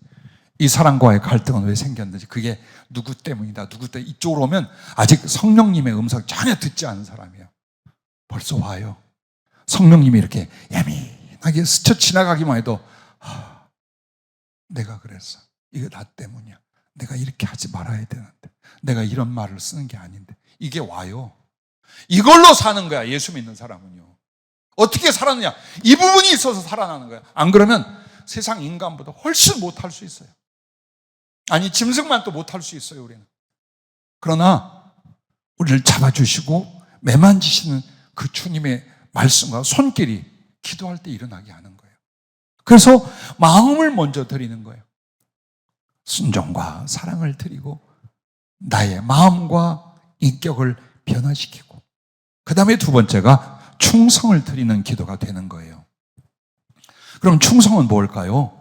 이 사람과의 갈등은 왜 생겼는지, 그게 누구 때문이다, 누구 때문에. 이쪽으로 오면 아직 성령님의 음성 전혀 듣지 않은 사람이에요. 벌써 와요. 성령님이 이렇게 예민하게 스쳐 지나가기만 해도 내가 그랬어. 이거 나 때문이야. 내가 이렇게 하지 말아야 되는데, 내가 이런 말을 쓰는 게 아닌데. 이게 와요. 이걸로 사는 거야, 예수 믿는 사람은요. 어떻게 살았느냐? 이 부분이 있어서 살아나는 거야. 안 그러면 세상 인간보다 훨씬 못할 수 있어요. 아니, 짐승만 또 못할 수 있어요, 우리는. 그러나 우리를 잡아주시고 매만지시는 그 주님의 말씀과 손길이 기도할 때 일어나게 하는 거예요. 그래서 마음을 먼저 드리는 거예요. 순종과 사랑을 드리고 나의 마음과 인격을 변화시키고, 그 다음에 두 번째가 충성을 드리는 기도가 되는 거예요. 그럼 충성은 뭘까요?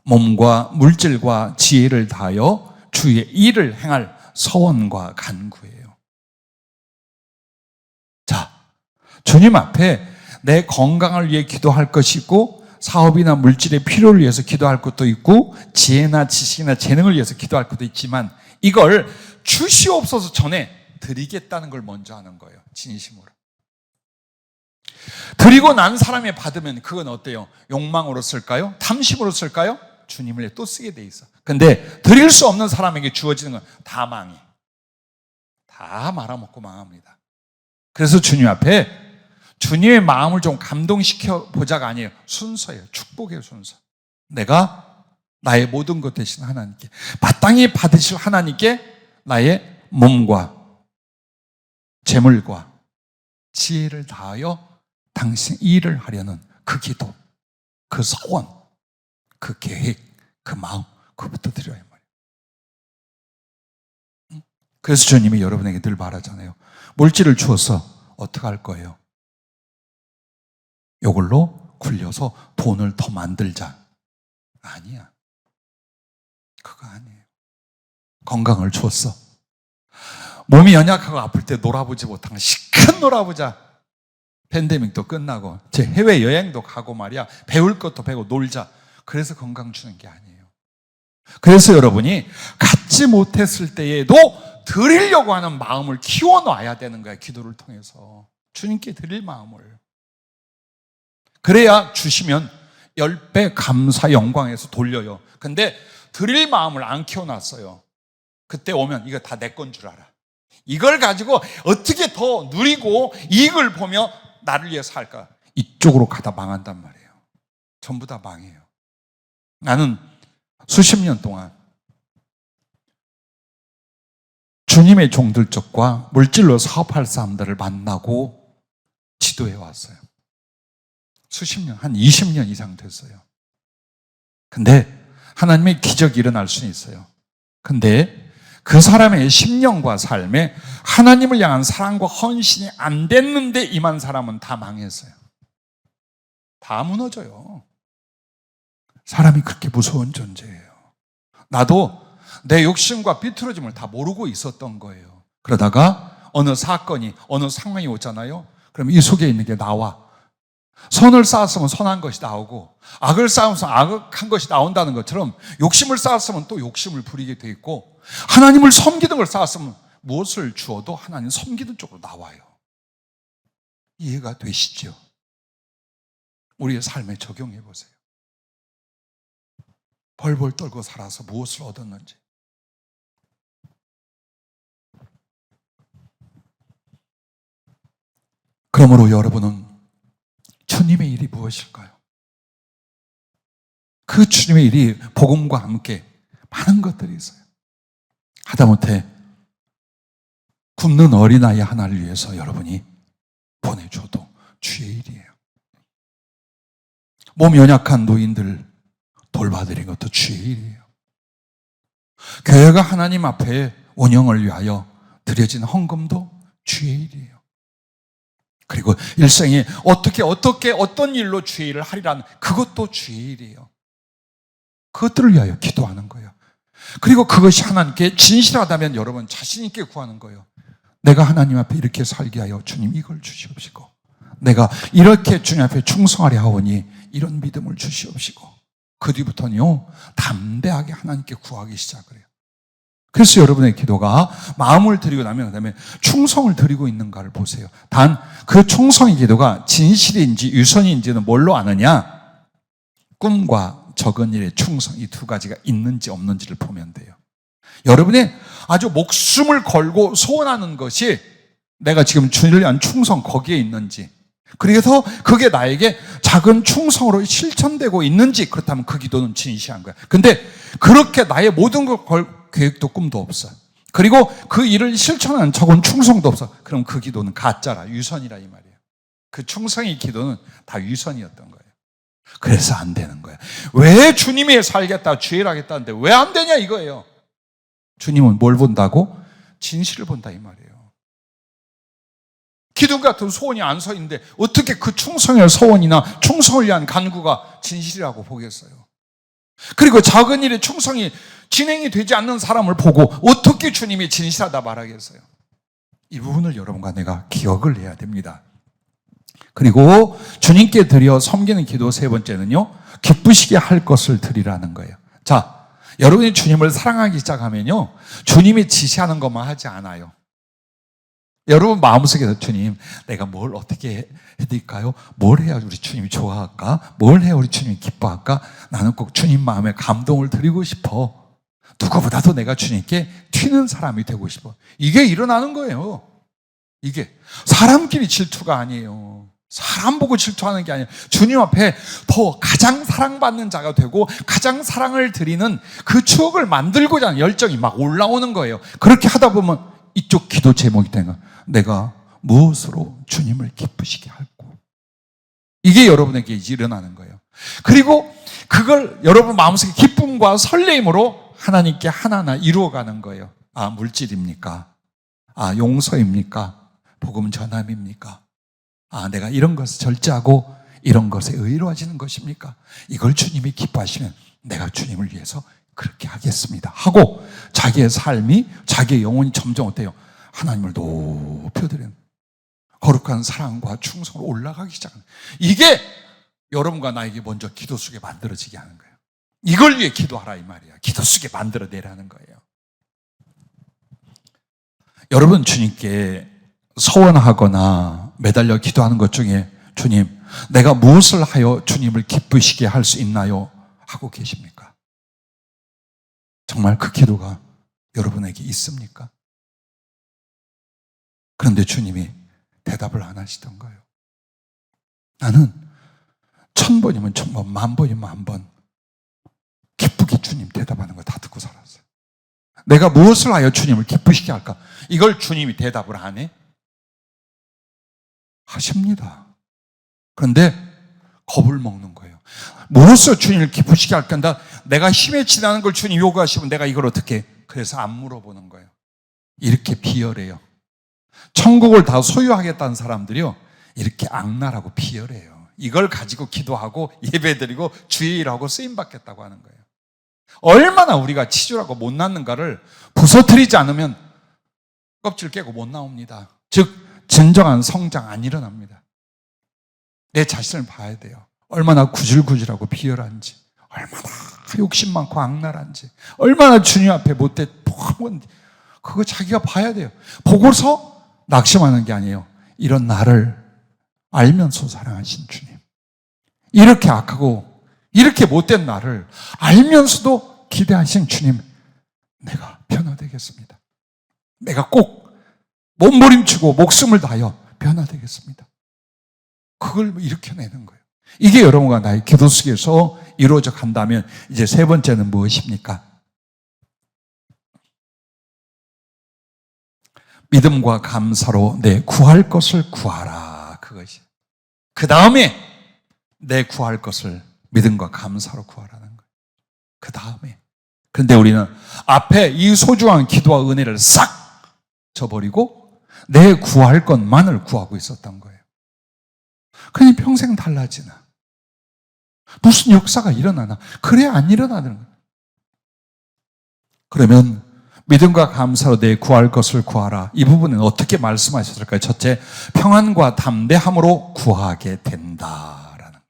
몸과 물질과 지혜를 다하여 주의 일을 행할 서원과 간구예요. 자, 주님 앞에 내 건강을 위해 기도할 것이 있고, 사업이나 물질의 필요를 위해서 기도할 것도 있고, 지혜나 지식이나 재능을 위해서 기도할 것도 있지만, 이걸 주시옵소서 전에 드리겠다는 걸 먼저 하는 거예요. 진심으로. 드리고 난 사람이 받으면 그건 어때요? 욕망으로 쓸까요? 탐심으로 쓸까요? 주님을 또 쓰게 돼 있어. 근데 드릴 수 없는 사람에게 주어지는 건 다 망해. 다 말아먹고 망합니다. 그래서 주님 앞에 주님의 마음을 좀 감동시켜 보자가 아니에요. 순서예요. 축복의 순서. 내가 나의 모든 것 대신 하나님께, 마땅히 받으실 하나님께 나의 몸과 재물과 지혜를 다하여 당신 일을 하려는 그 기도, 그 소원, 그 계획, 그 마음, 그것부터 드려야 말이에요. 그래서 주님이 여러분에게 늘 말하잖아요. 물질을 주어서 어떻게 할 거예요? 이걸로 굴려서 돈을 더 만들자. 아니야. 그거 아니에요. 건강을 주었어. 몸이 연약하고 아플 때 놀아보지 못한 시큰 놀아보자. 팬데믹도 끝나고 제 해외여행도 가고 말이야. 배울 것도 배우고 놀자. 그래서 건강 주는 게 아니에요. 그래서 여러분이 갖지 못했을 때에도 드리려고 하는 마음을 키워놔야 되는 거야. 기도를 통해서 주님께 드릴 마음을. 그래야 주시면 10배 감사 영광에서 돌려요. 근데 드릴 마음을 안 키워놨어요. 그때 오면 이거 다 내 건 줄 알아. 이걸 가지고 어떻게 더 누리고 이익을 보며 나를 위해서 살까? 이쪽으로 가다 망한단 말이에요. 전부 다 망해요. 나는 수십 년 동안 주님의 종들 쪽과 물질로 사업할 사람들을 만나고 지도해 왔어요. 수십 년, 한 20년 이상 됐어요. 근데 하나님의 기적이 일어날 수는 있어요. 근데 그 사람의 심령과 삶에 하나님을 향한 사랑과 헌신이 안 됐는데 임한 사람은 다 망했어요. 다 무너져요. 사람이 그렇게 무서운 존재예요. 나도 내 욕심과 비틀어짐을 다 모르고 있었던 거예요. 그러다가 어느 사건이, 어느 상황이 오잖아요. 그럼 이 속에 있는 게 나와. 선을 쌓았으면 선한 것이 나오고, 악을 쌓으면 악한 것이 나온다는 것처럼 욕심을 쌓았으면 또 욕심을 부리게 돼 있고, 하나님을 섬기는 걸 쌓았으면 무엇을 주어도 하나님 섬기는 쪽으로 나와요. 이해가 되시죠? 우리의 삶에 적용해 보세요. 벌벌 떨고 살아서 무엇을 얻었는지. 그러므로 여러분은 주님의 일이 무엇일까요? 그 주님의 일이 복음과 함께 많은 것들이 있어요. 하다못해 굶는 어린아이 하나를 위해서 여러분이 보내줘도 주의 일이에요. 몸 연약한 노인들 돌봐드린 것도 주의 일이에요. 교회가 하나님 앞에 운영을 위하여 드려진 헌금도 주의 일이에요. 그리고 일생에 어떻게 어떤 일로 주의 일을 하리라는 그것도 주의 일이에요. 그것들을 위하여 기도하는 거예요. 그리고 그것이 하나님께 진실하다면 여러분 자신 있게 구하는 거예요. 내가 하나님 앞에 이렇게 살게 하여 주님 이걸 주시옵시고, 내가 이렇게 주님 앞에 충성하려 하오니 이런 믿음을 주시옵시고, 그 뒤부터는요 담대하게 하나님께 구하기 시작을 해요. 그래서 여러분의 기도가 마음을 드리고 나면 그다음에 충성을 드리고 있는가를 보세요. 단 그 충성의 기도가 진실인지 유선인지는 뭘로 아느냐? 꿈과 적은 일의 충성, 이 두 가지가 있는지 없는지를 보면 돼요. 여러분이 아주 목숨을 걸고 소원하는 것이 내가 지금 주님을 위한 충성 거기에 있는지, 그래서 그게 나에게 작은 충성으로 실천되고 있는지, 그렇다면 그 기도는 진실한 거야. 근데 그렇게 나의 모든 걸 걸 계획도 꿈도 없어. 그리고 그 일을 실천하는 적은 충성도 없어. 그럼 그 기도는 가짜라, 유선이라 이 말이에요. 그 충성의 기도는 다 유선이었던 거예요. 그래서 안 되는 거예요. 왜 주님이 살겠다, 주의를 하겠다는데 왜 안 되냐 이거예요. 주님은 뭘 본다고? 진실을 본다 이 말이에요. 기둥 같은 소원이 안 서 있는데 어떻게 그 충성의 소원이나 충성을 위한 간구가 진실이라고 보겠어요. 그리고 작은 일에 충성이 진행이 되지 않는 사람을 보고 어떻게 주님이 진실하다 말하겠어요. 이 부분을 여러분과 내가 기억을 해야 됩니다. 그리고 주님께 드려 섬기는 기도 세 번째는요, 기쁘시게 할 것을 드리라는 거예요. 자, 여러분이 주님을 사랑하기 시작하면요, 주님이 지시하는 것만 하지 않아요. 여러분 마음속에서 주님, 내가 뭘 어떻게 해드릴까요? 뭘 해야 우리 주님이 좋아할까? 뭘 해야 우리 주님이 기뻐할까? 나는 꼭 주님 마음에 감동을 드리고 싶어. 누구보다도 내가 주님께 튀는 사람이 되고 싶어. 이게 일어나는 거예요. 이게 사람끼리 질투가 아니에요. 사람 보고 질투하는 게 아니라 주님 앞에 더 가장 사랑받는 자가 되고 가장 사랑을 드리는 그 추억을 만들고자 하는 열정이 막 올라오는 거예요. 그렇게 하다 보면 이쪽 기도 제목이 되는 거예요. 내가 무엇으로 주님을 기쁘시게 할고. 이게 여러분에게 일어나는 거예요. 그리고 그걸 여러분 마음속에 기쁨과 설레임으로 하나님께 하나하나 이루어가는 거예요. 아, 물질입니까? 아, 용서입니까? 복음 전함입니까? 아, 내가 이런 것을 절제하고 이런 것에 의로워지는 것입니까? 이걸 주님이 기뻐하시면 내가 주님을 위해서 그렇게 하겠습니다 하고 자기의 삶이, 자기의 영혼이 점점 어때요? 하나님을 높여드리는 거룩한 사랑과 충성으로 올라가기 시작하는, 이게 여러분과 나에게 먼저 기도 속에 만들어지게 하는 거예요. 이걸 위해 기도하라 이 말이야. 기도 속에 만들어내라는 거예요. 여러분 주님께 서원하거나 매달려 기도하는 것 중에 주님, 내가 무엇을 하여 주님을 기쁘시게 할 수 있나요? 하고 계십니까? 정말 그 기도가 여러분에게 있습니까? 그런데 주님이 대답을 안 하시던 거예요. 나는 1000번이면 1000번, 10,000번이면 10,000번 기쁘게 주님 대답하는 거 다 듣고 살았어요. 내가 무엇을 하여 주님을 기쁘시게 할까? 이걸 주님이 대답을 안 해? 하십니다. 그런데 겁을 먹는 거예요. 무엇을 주님을 기쁘시게 할 건가? 내가 힘에 지나는 걸 주님 요구하시면 내가 이걸 어떻게 해? 그래서 안 물어보는 거예요. 이렇게 비열해요. 천국을 다 소유하겠다는 사람들이요, 이렇게 악랄하고 비열해요. 이걸 가지고 기도하고 예배드리고 주의 일하고 쓰임받겠다고 하는 거예요. 얼마나 우리가 치졸하고 못 낳는가를 부서뜨리지 않으면 껍질 깨고 못 나옵니다. 즉 진정한 성장 안 일어납니다. 내 자신을 봐야 돼요. 얼마나 구질구질하고 비열한지, 얼마나 욕심 많고 악랄한지, 얼마나 주님 앞에 못돼 그거 자기가 봐야 돼요. 보고서 낙심하는 게 아니에요. 이런 나를 알면서 사랑하신 주님, 이렇게 악하고 이렇게 못된 나를 알면서도 기대하신 주님, 내가 변화되겠습니다. 내가 꼭 몸부림치고 목숨을 다하여 변화되겠습니다. 그걸 일으켜내는 거예요. 이게 여러분과 나의 기도 속에서 이루어져 간다면 이제 세 번째는 무엇입니까? 믿음과 감사로 내 구할 것을 구하라. 그것이. 그 다음에 내 구할 것을 믿음과 감사로 구하라는 거예요. 그 다음에. 그런데 우리는 앞에 이 소중한 기도와 은혜를 싹 저버리고 내 구할 것만을 구하고 있었던 거예요. 그러니 평생 달라지나? 무슨 역사가 일어나나? 그래 안 일어나는 거예요. 그러면 믿음과 감사로 내 구할 것을 구하라. 이 부분은 어떻게 말씀하셨을까요? 첫째, 평안과 담대함으로 구하게 된다라는 거예요.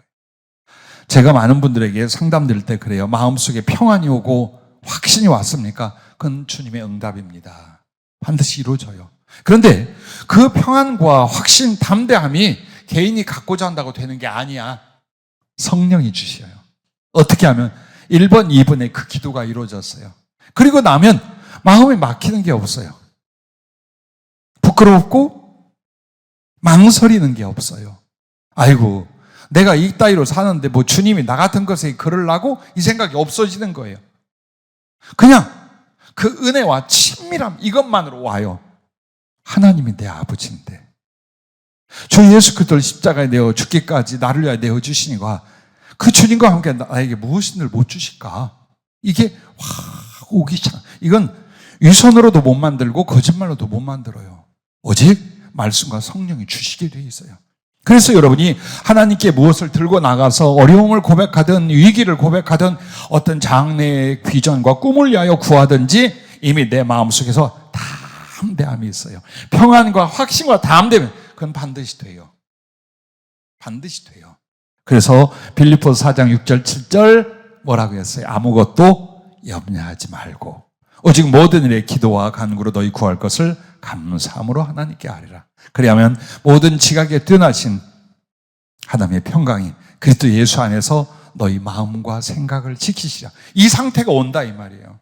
제가 많은 분들에게 상담 드릴 때 그래요. 마음속에 평안이 오고 확신이 왔습니까? 그건 주님의 응답입니다. 반드시 이루어져요. 그런데 그 평안과 확신, 담대함이 개인이 갖고자 한다고 되는 게 아니야. 성령이 주셔요. 어떻게 하면 1번, 2번에 그 기도가 이루어졌어요. 그리고 나면 마음에 막히는 게 없어요. 부끄럽고 망설이는 게 없어요. 아이고, 내가 이 따위로 사는데 뭐 주님이 나 같은 것에 그러려고? 이 생각이 없어지는 거예요. 그냥 그 은혜와 친밀함 이것만으로 와요. 하나님이 내 아버지인데 주 예수 그리스도를 십자가에 내어 죽기까지 나를 위하여 내어 주시니까 그 주님과 함께 나에게 무엇인을 못 주실까? 이게 오기 참, 이건 위선으로도 못 만들고 거짓말로도 못 만들어요. 오직 말씀과 성령이 주시게 되어 있어요. 그래서 여러분이 하나님께 무엇을 들고 나가서 어려움을 고백하든 위기를 고백하든 어떤 장래의 비전과 꿈을 위하여 구하든지 이미 내 마음속에서 담대함이 있어요. 평안과 확신과 담대함, 그건 반드시 돼요. 반드시 돼요. 그래서 빌립보서 4장 6절 7절 뭐라고 했어요? 아무것도 염려하지 말고 오직 모든 일에 기도와 간구로 너희 구할 것을 감사함으로 하나님께 아뢰라. 그리하면 모든 지각에 뛰어나신 하나님의 평강이 그리스도 예수 안에서 너희 마음과 생각을 지키시라. 이 상태가 온다 이 말이에요.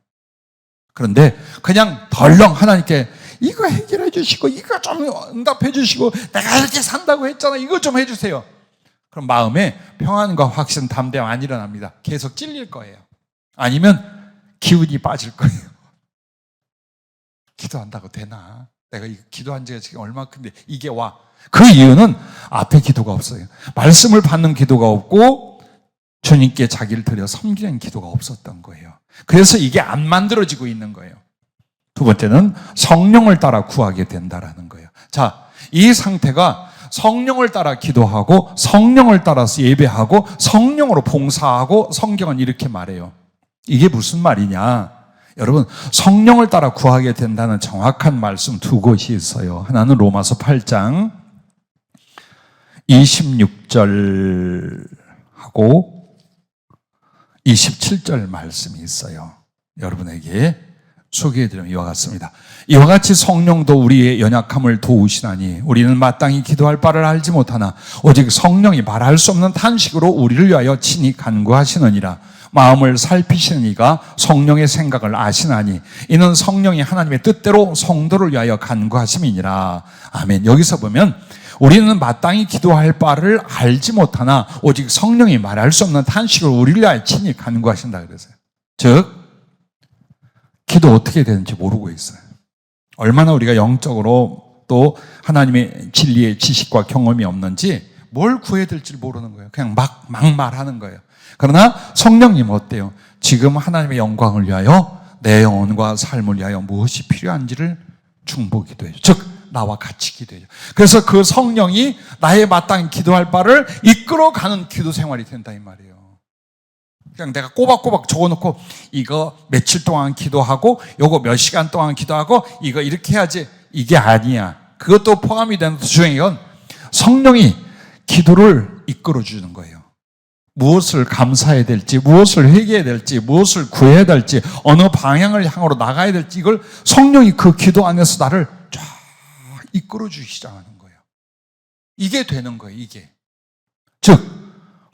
그런데 그냥 덜렁 하나님께 이거 해결해 주시고 이거 좀 응답해 주시고 내가 이렇게 산다고 했잖아. 이거 좀 해주세요. 그럼 마음에 평안과 확신, 담대함 안 일어납니다. 계속 찔릴 거예요. 아니면 기운이 빠질 거예요. 기도한다고 되나? 내가 이거 기도한 지가 지금 얼마큼인데 이게 와. 그 이유는 앞에 기도가 없어요. 말씀을 받는 기도가 없고 주님께 자기를 드려 섬기는 기도가 없었던 거예요. 그래서 이게 안 만들어지고 있는 거예요. 두 번째는 성령을 따라 구하게 된다라는 거예요. 자, 이 상태가 성령을 따라 기도하고 성령을 따라서 예배하고 성령으로 봉사하고 성경은 이렇게 말해요. 이게 무슨 말이냐? 여러분, 성령을 따라 구하게 된다는 정확한 말씀 두 곳이 있어요. 하나는 로마서 8장 26절하고 27절 말씀이 있어요. 여러분에게 소개해드리면 이와 같습니다. 이와 같이 성령도 우리의 연약함을 도우시나니 우리는 마땅히 기도할 바를 알지 못하나 오직 성령이 말할 수 없는 탄식으로 우리를 위하여 친히 간구하시느니라. 마음을 살피시는 이가 성령의 생각을 아시나니 이는 성령이 하나님의 뜻대로 성도를 위하여 간구하심이니라. 아멘. 여기서 보면 우리는 마땅히 기도할 바를 알지 못하나 오직 성령이 말할 수 없는 탄식으로 우리를 위하여 친히 간구하신다 그랬어요. 즉 기도 어떻게 되는지 모르고 있어요. 얼마나 우리가 영적으로 또 하나님의 진리의 지식과 경험이 없는지 뭘 구해야 될지 모르는 거예요. 그냥 막 말하는 거예요. 그러나 성령님 어때요? 지금 하나님의 영광을 위하여 내 영혼과 삶을 위하여 무엇이 필요한지를 중보 기도해요. 즉 나와 같이 기도해요. 그래서 그 성령이 나의 마땅히 기도할 바를 이끌어가는 기도 생활이 된다 이 말이에요. 그냥 내가 꼬박꼬박 적어놓고 이거 며칠 동안 기도하고 요거 몇 시간 동안 기도하고 이거 이렇게 해야지 이게 아니야. 그것도 포함이 되는 중요한 건 성령이 기도를 이끌어주는 거예요. 무엇을 감사해야 될지, 무엇을 회개해야 될지, 무엇을 구해야 될지, 어느 방향을 향으로 나가야 될지 이걸 성령이 그 기도 안에서 나를 쫙 이끌어주기 시작하는 거예요. 이게 되는 거예요. 이게. 즉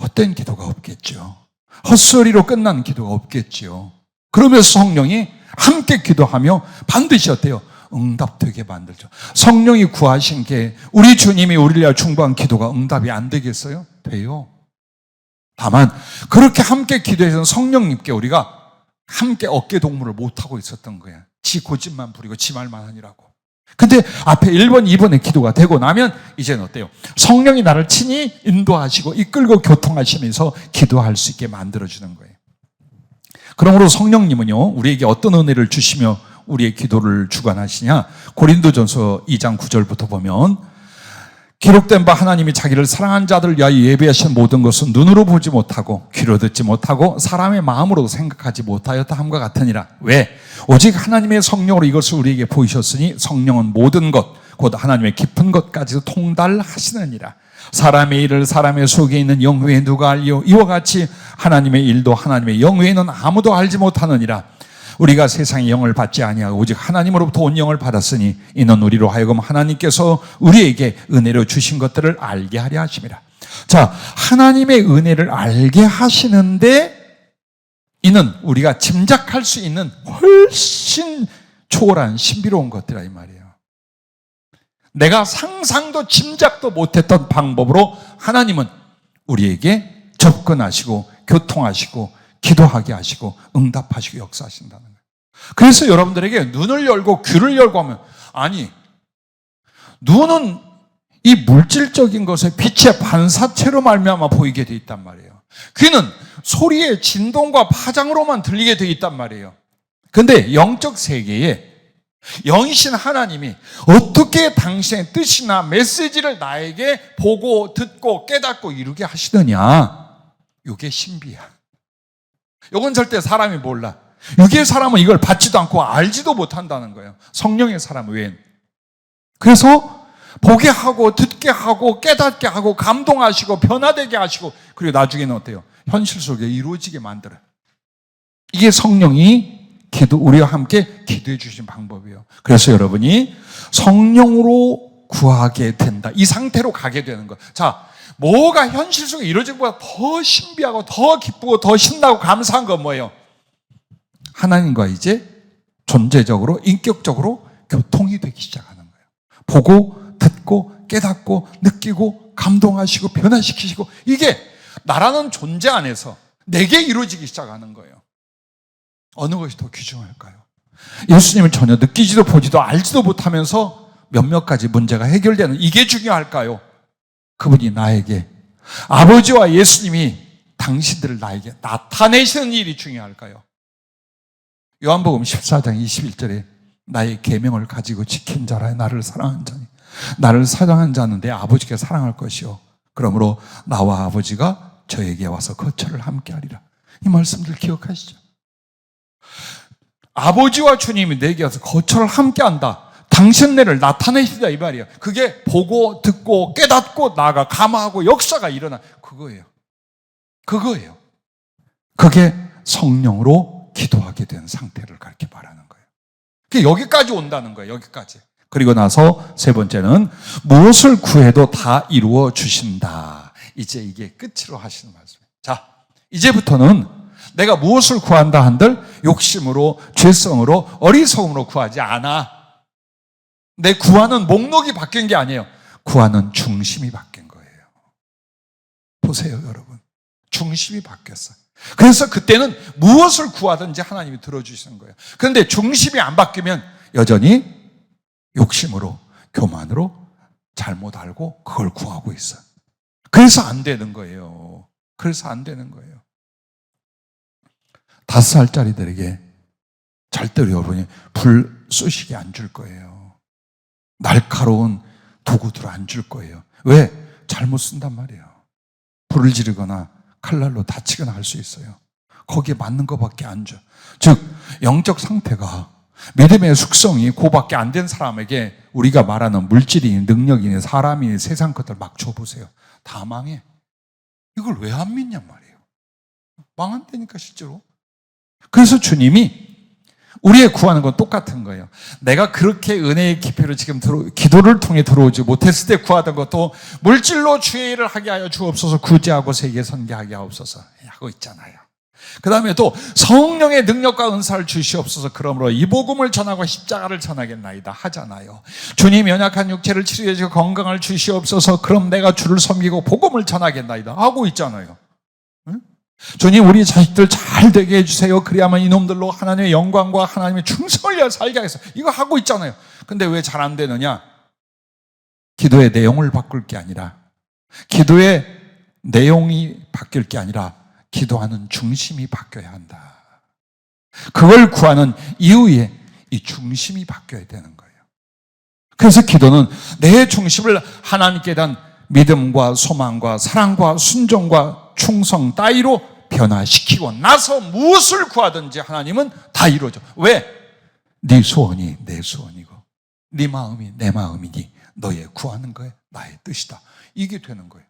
헛된 기도가 없겠죠. 헛소리로 끝나는 기도가 없겠지요. 그러면서 성령이 함께 기도하며 반드시 어때요? 응답되게 만들죠. 성령이 구하신 게 우리 주님이 우리를 위하여 중보한 기도가 응답이 안 되겠어요? 돼요. 다만 그렇게 함께 기도해서 성령님께 우리가 함께 어깨동무를 못하고 있었던 거야. 지 고집만 부리고 지 말만 하니라고. 근데 앞에 1번, 2번의 기도가 되고 나면 이제는 어때요? 성령이 나를 친히 인도하시고 이끌고 교통하시면서 기도할 수 있게 만들어주는 거예요. 그러므로 성령님은요, 우리에게 어떤 은혜를 주시며 우리의 기도를 주관하시냐? 고린도전서 2장 9절부터 보면 기록된 바 하나님이 자기를 사랑한 자들을 위하여 예비하신 모든 것은 눈으로 보지 못하고 귀로 듣지 못하고 사람의 마음으로 생각하지 못하였다 함과 같으니라. 왜? 오직 하나님의 성령으로 이것을 우리에게 보이셨으니 성령은 모든 것 곧 하나님의 깊은 것까지도 통달하시느니라. 사람의 일을 사람의 속에 있는 영 외에 누가 알리오? 이와 같이 하나님의 일도 하나님의 영 외에는 아무도 알지 못하느니라. 우리가 세상의 영을 받지 아니하고 오직 하나님으로부터 온 영을 받았으니 이는 우리로 하여금 하나님께서 우리에게 은혜로 주신 것들을 알게 하려 하심이라. 자, 하나님의 은혜를 알게 하시는데 이는 우리가 짐작할 수 있는 훨씬 초월한 신비로운 것들이라 이 말이에요. 내가 상상도 짐작도 못했던 방법으로 하나님은 우리에게 접근하시고 교통하시고 기도하게 하시고 응답하시고 역사하신다는 거예요. 그래서 여러분들에게 눈을 열고 귀를 열고 하면 아니 눈은 이 물질적인 것의 빛의 반사체로 말미암아 보이게 돼 있단 말이에요. 귀는 소리의 진동과 파장으로만 들리게 돼 있단 말이에요. 근데 영적 세계에 영이신 하나님이 어떻게 당신의 뜻이나 메시지를 나에게 보고 듣고 깨닫고 이루게 하시느냐, 이게 신비야. 이건 절대 사람이 몰라. 육의 사람은 이걸 받지도 않고 알지도 못한다는 거예요. 성령의 사람 외엔. 그래서 보게 하고 듣게 하고 깨닫게 하고 감동하시고 변화되게 하시고 그리고 나중에는 어때요? 현실 속에 이루어지게 만들어요. 이게 성령이 우리와 함께 기도해 주신 방법이에요. 그래서 여러분이 성령으로 구하게 된다. 이 상태로 가게 되는 거예요. 자, 뭐가 현실 속에 이루어진 것보다 더 신비하고 더 기쁘고 더 신나고 감사한 건 뭐예요? 하나님과 이제 존재적으로 인격적으로 교통이 되기 시작하는 거예요. 보고 듣고 깨닫고 느끼고 감동하시고 변화시키시고, 이게 나라는 존재 안에서 내게 이루어지기 시작하는 거예요. 어느 것이 더 귀중할까요? 예수님을 전혀 느끼지도 보지도 알지도 못하면서 몇몇 가지 문제가 해결되는 이게 중요할까요? 그분이 나에게, 아버지와 예수님이 당신들을 나에게 나타내시는 일이 중요할까요? 요한복음 14장 21절에 나의 계명을 가지고 지킨 자라 나를 사랑한 자니, 나를 사랑한 자는 내 아버지께 사랑할 것이요 그러므로 나와 아버지가 저에게 와서 거처를 함께하리라. 이 말씀들 기억하시죠? 아버지와 주님이 내게 와서 거처를 함께한다. 당신네를 나타내시다 이 말이에요. 그게 보고 듣고 깨닫고 나아가 감화하고 역사가 일어나. 그거예요. 그게 성령으로 기도하게 된 상태를 가르쳐 말하는 거예요. 그게 여기까지 온다는 거예요. 여기까지. 그리고 나서 세 번째는 무엇을 구해도 다 이루어 주신다. 이제 이게 끝으로 하시는 말씀이에요. 자, 이제부터는 내가 무엇을 구한다 한들 욕심으로, 죄성으로, 어리석음으로 구하지 않아. 내 구하는 목록이 바뀐 게 아니에요. 구하는 중심이 바뀐 거예요. 보세요, 여러분. 중심이 바뀌었어요. 그래서 그때는 무엇을 구하든지 하나님이 들어주시는 거예요. 그런데 중심이 안 바뀌면 여전히 욕심으로, 교만으로 잘못 알고 그걸 구하고 있어요. 그래서 안 되는 거예요. 5살짜리들에게 절대로 여러분이 불 쏘시게 안 줄 거예요. 날카로운 도구들을 안 줄 거예요. 왜? 잘못 쓴단 말이에요. 불을 지르거나 칼날로 다치거나 할 수 있어요. 거기에 맞는 것밖에 안 줘. 즉 영적 상태가, 믿음의 숙성이 그거밖에 안 된 사람에게 우리가 말하는 물질이, 능력이니 사람이, 세상 것들 막 줘보세요. 다 망해. 이걸 왜 안 믿냔 말이에요. 망한다니까 실제로. 그래서 주님이 우리의 구하는 건 똑같은 거예요. 내가 그렇게 은혜의 깊이로 지금 기도를 통해 들어오지 못했을 때 구하던 것도 물질로 주의 일을 하게 하여 주옵소서, 구제하고 세계 선교하게 하옵소서 하고 있잖아요. 그 다음에 또 성령의 능력과 은사를 주시옵소서, 그러므로 이 복음을 전하고 십자가를 전하겠나이다 하잖아요. 주님 연약한 육체를 치료해 주시고 건강을 주시옵소서, 그럼 내가 주를 섬기고 복음을 전하겠나이다 하고 있잖아요. 주님 우리 자식들 잘 되게 해주세요. 그래야만 이놈들로 하나님의 영광과 하나님의 충성을 위하여 살게 하겠어요. 이거 하고 있잖아요. 근데 왜 잘 안 되느냐? 기도의 내용을 바꿀 게 아니라, 기도의 내용이 바뀔 게 아니라 기도하는 중심이 바뀌어야 한다. 그걸 구하는 이후에 이 중심이 바뀌어야 되는 거예요. 그래서 기도는 내 중심을 하나님께 대한 믿음과 소망과 사랑과 순종과 충성 따위로 변화시키고 나서 무엇을 구하든지 하나님은 다 이루어져. 왜? 네 소원이 내 소원이고 네 마음이 내 마음이니 너의 구하는 거에 나의 뜻이다. 이게 되는 거예요.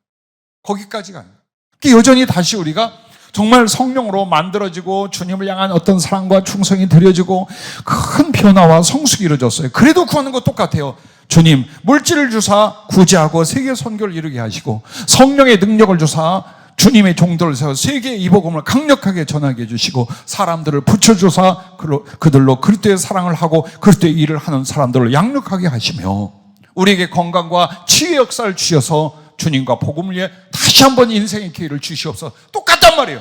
거기까지가 아니에요. 여전히 다시 우리가 정말 성령으로 만들어지고 주님을 향한 어떤 사랑과 충성이 드려지고 큰 변화와 성숙이 이루어졌어요. 그래도 구하는 거 똑같아요. 주님 물질을 주사 구제하고 세계 선교를 이루게 하시고, 성령의 능력을 주사 주님의 종들을 세워 세계의 이 복음을 강력하게 전하게 해주시고, 사람들을 붙여줘서 그들로 그리스도의 사랑을 하고 그리스도의 일을 하는 사람들을 양육하게 하시며, 우리에게 건강과 치유의 역사를 주셔서 주님과 복음을 위해 다시 한번 인생의 기회를 주시옵소서. 똑같단 말이에요.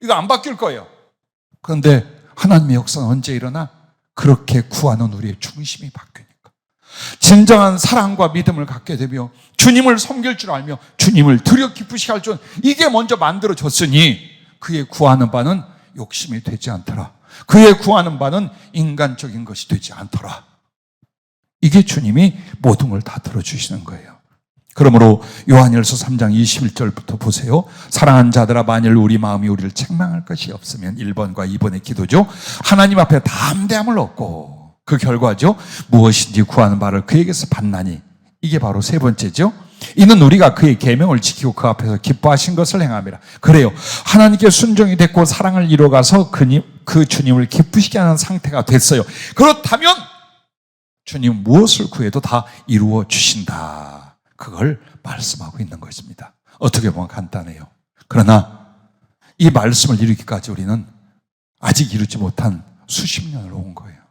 이거 안 바뀔 거예요. 그런데 하나님의 역사는 언제 일어나? 그렇게 구하는 우리의 중심이 바뀌니까. 진정한 사랑과 믿음을 갖게 되며 주님을 섬길 줄 알며 주님을 드려 기쁘시게 할 줄, 이게 먼저 만들어졌으니 그의 구하는 바는 욕심이 되지 않더라. 그의 구하는 바는 인간적인 것이 되지 않더라. 이게 주님이 모든 걸 다 들어주시는 거예요. 그러므로 요한일서 3장 21절부터 보세요. 사랑하는 자들아, 만일 우리 마음이 우리를 책망할 것이 없으면 1번과 2번의 기도죠. 하나님 앞에 담대함을 얻고 그 결과죠. 무엇인지 구하는 바를 그에게서 받나니, 이게 바로 세 번째죠. 이는 우리가 그의 계명을 지키고 그 앞에서 기뻐하신 것을 행함이라. 그래요. 하나님께 순종이 됐고 사랑을 이루어가서 그 주님을 기쁘시게 하는 상태가 됐어요. 그렇다면 주님 무엇을 구해도 다 이루어 주신다. 그걸 말씀하고 있는 것입니다. 어떻게 보면 간단해요. 그러나 이 말씀을 이루기까지 우리는 아직 이루지 못한 수십 년을 온 거예요.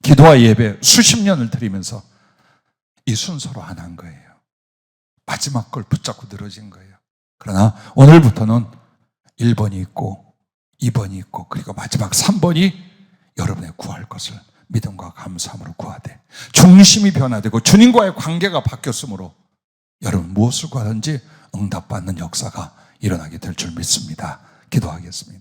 기도와 예배 수십 년을 드리면서 이 순서로 안 한 거예요. 마지막 걸 붙잡고 늘어진 거예요. 그러나 오늘부터는 1번이 있고 2번이 있고 그리고 마지막 3번이 여러분의 구할 것을 믿음과 감사함으로 구하되, 중심이 변화되고 주님과의 관계가 바뀌었으므로 여러분 무엇을 구하든지 응답받는 역사가 일어나게 될 줄 믿습니다. 기도하겠습니다.